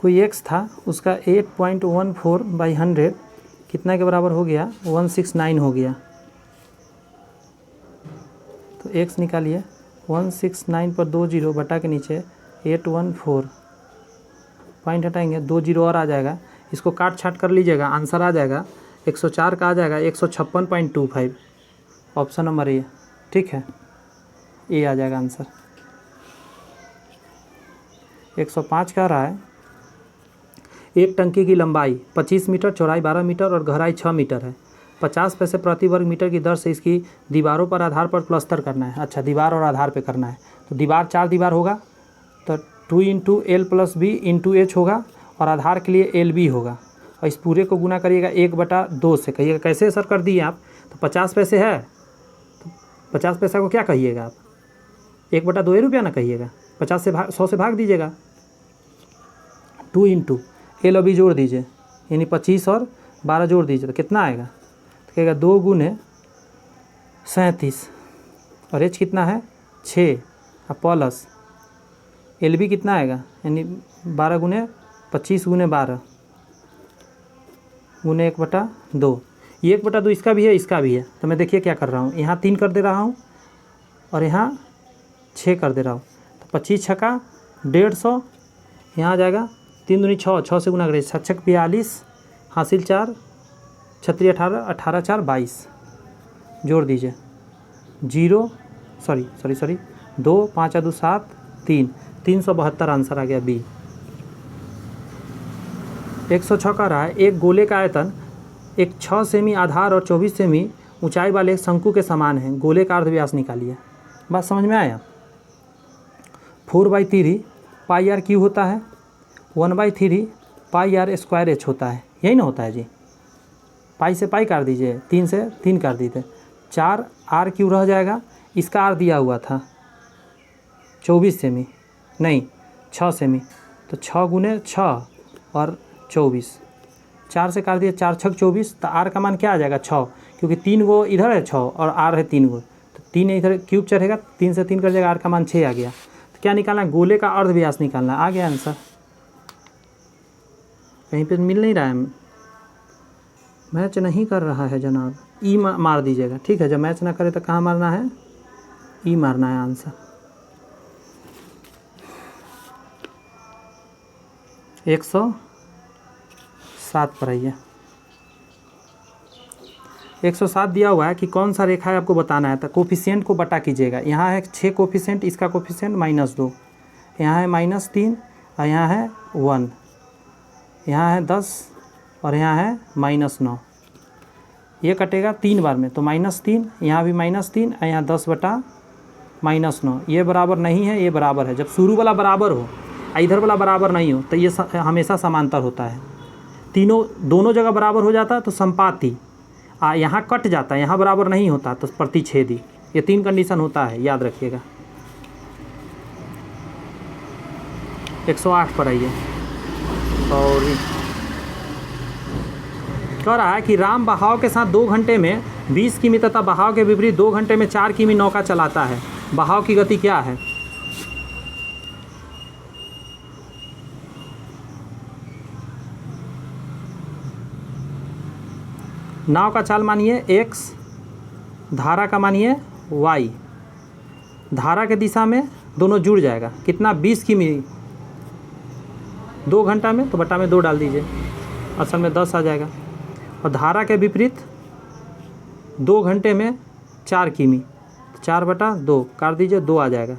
S1: कोई एक्स था, उसका 8.14/100 कितना के बराबर हो गया? 169 हो गया। तो एक्स निकालिए। 169 पर 2 जीरो बटा के नीचे 814 पॉइंट हटाएंगे, 2 जीरो और आ जाएगा। इसको काट छाट कर लीजिएगा, आंसर आ जाएगा 104 का आ जाएगा 156.25। ऑप्शन नंबर ए, ठीक है, ए आ जाएगा आंसर। 105 का रहा है एक टंकी की लंबाई 25 मीटर, चौड़ाई 12 मीटर और गहराई 6 मीटर है। 50 पैसे प्रति वर्ग मीटर की दर से इसकी दीवारों पर आधार पर प्लास्टर करना है। अच्छा, दीवार और आधार पे करना है। तो दीवार 4 दीवार होगा तो 2 × L + B × H होगा और आधार के लिए LB होगा। और इस पूरे को गुना करिएगा 1/2 से। कहिएगा कैसे सर कर दिए आप? तो 50 पैसे है तो 50 पैसा को क्या कहिएगा आप? 1/2 रुपया ना कहिएगा। 50 से 100 से भाग दीजिएगा। 2 × L और B जोड़ दीजिए, यानी 25 और 12 जोड़ दीजिए तो कितना आएगा? तो कहेगा 2 × 37 और H कितना है? 6 और प्लस LB कितना आएगा? यानी 12 × 25 × 12 × 1/2। ये 1/2 इसका भी है, इसका भी है। तो मैं देखिए क्या कर रहा हूँ, यहाँ 3 कर दे रहा हूँ और यहाँ 6 कर दे रहा हूँ। तो 25 छक्का 150, यहाँ आ जाएगा 3 दूनी 6, 6 से गुना करें 7 छक 42, हासिल 4, 36 18, 18 4 22 जोड़ दीजिए। 2 5 2 7 3, 372 आंसर आ गया बी। 106 का रहा है एक गोले का आयतन एक 6 सेमी आधार और 24 सेमी ऊंचाई वाले एक शंकु के समान है। गोले का अर्धव्यास निकालिए। बात समझ में आया? 4/3 πr क्यू होता है, 1/3 πr² h होता है। यही ना होता है जी? पाई से पाई काट दीजिए, 3 से 3 काट दीजिए, 4 r³ रह जाएगा। इसका आर दिया हुआ था 24 सेमी, नहीं 6 सेमी, तो 6 × 6 और 24, 4 से काट दिए 4 छक 24। तो आर का मान क्या आ जाएगा? 6, क्योंकि 3 गो इधर है 6 और आर है 3 गो, तो 3 इधर क्यूब चढ़ेगा, 3 से 3 कर जाएगा, आर का मान 6 आ गया। तो क्या निकालना है? गोले का अर्धव्यास निकालना। आ गया आंसर। कहीं पे मिल नहीं रहा है, मैच नहीं कर रहा है जनाब। ई मार दीजिएगा, ठीक है। जब मैच ना करे तो कहाँ मारना है? ई मारना है आंसर। 107 पर आइए। 107 दिया हुआ है कि कौन सा रेखा है आपको बताना है। तो कोफिशिएंट को बटा कीजिएगा। यहाँ है 6 कोफिशिएंट, इसका कोफिशिएंट -2, यहाँ है -3 और यहाँ है 1, यहाँ है 10 और यहाँ है -9। ये कटेगा 3 बार में तो -3, यहाँ भी -3 और यहाँ 10/-9। ये बराबर नहीं है, ये बराबर है। जब शुरू वाला बराबर हो और इधर वाला बराबर नहीं हो तो ये हमेशा समांतर होता है। दोनों जगह बराबर हो जाता है तो संपाती, यहाँ कट जाता है, यहाँ बराबर नहीं होता तो प्रतिच्छेदी। ये 3 कंडीशन होता है, याद रखिएगा। 108 पर आइए। और कह रहा है कि राम बहाव के साथ 2 घंटे में 20 किमी तथा बहाव के विपरीत 2 घंटे में 4 किमी नौका चलाता है। बहाव की गति क्या है? नाव का चाल मानिए x, धारा का मानिए y। धारा के दिशा में दोनों जुड़ जाएगा। कितना? 20 किमी 2 घंटा में, तो बटा में 2 डाल दीजिए, असल में 10 आ जाएगा। और धारा के विपरीत 2 घंटे में 4 किमी, तो 4/2 काट दीजिए, 2 आ जाएगा।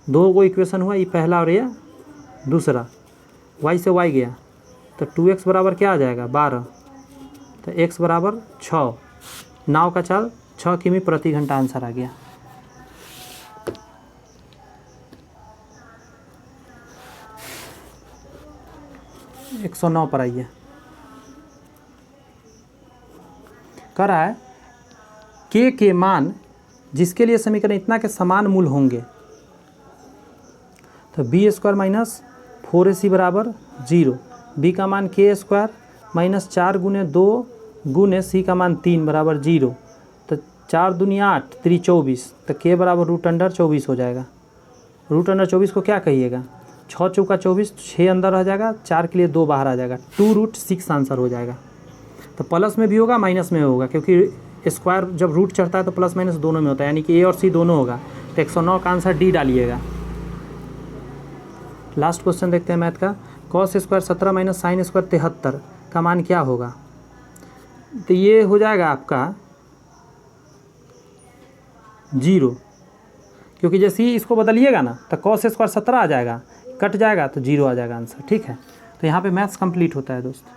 S1: 2 को इक्वेशन हुआ, ये पहला और ये दूसरा। y से y गया तो 2x बराबर क्या आ जाएगा? 12। तो x बराबर 6, नाव का चाल 6 किमी प्रति घंटा आंसर आ गया। एक 109 पर आइए। कह रहा है के मान जिसके लिए समीकरण इतना के समान मूल होंगे, तो बी स्क्वायर माइनस 4ac बराबर 0, बी का मान के स्क्वायर माइनस 4 गुने 2 गुने सी का मान 3 बराबर 0, तो 4 दूनी 8 3 24, तो के बराबर रूट अंडर 24 हो जाएगा। रूट अंडर 24 को क्या कहिएगा, 6 चौका 24, 6 अंदर रह जाएगा, 4 के लिए 2 बाहर आ जाएगा, 2√6 आंसर हो जाएगा। तो प्लस में भी होगा माइनस में होगा, क्योंकि स्क्वायर जब रूट चढ़ता है तो प्लस माइनस दोनों में होता है, यानी कि ए और सी दोनों होगा। तो 109 का आंसर डी डालिएगा। लास्ट क्वेश्चन देखते हैं मैथ का। Cos square 17 minus sine square 73 का मान क्या होगा। तो ये हो जाएगा आपका 0, क्योंकि जैसे ही इसको बदलिएगा ना तो कॉस स्क्वायर 17 आ जाएगा, कट जाएगा तो 0 आ जाएगा आंसर। ठीक है, तो यहाँ पे मैथ्स कंप्लीट होता है दोस्त।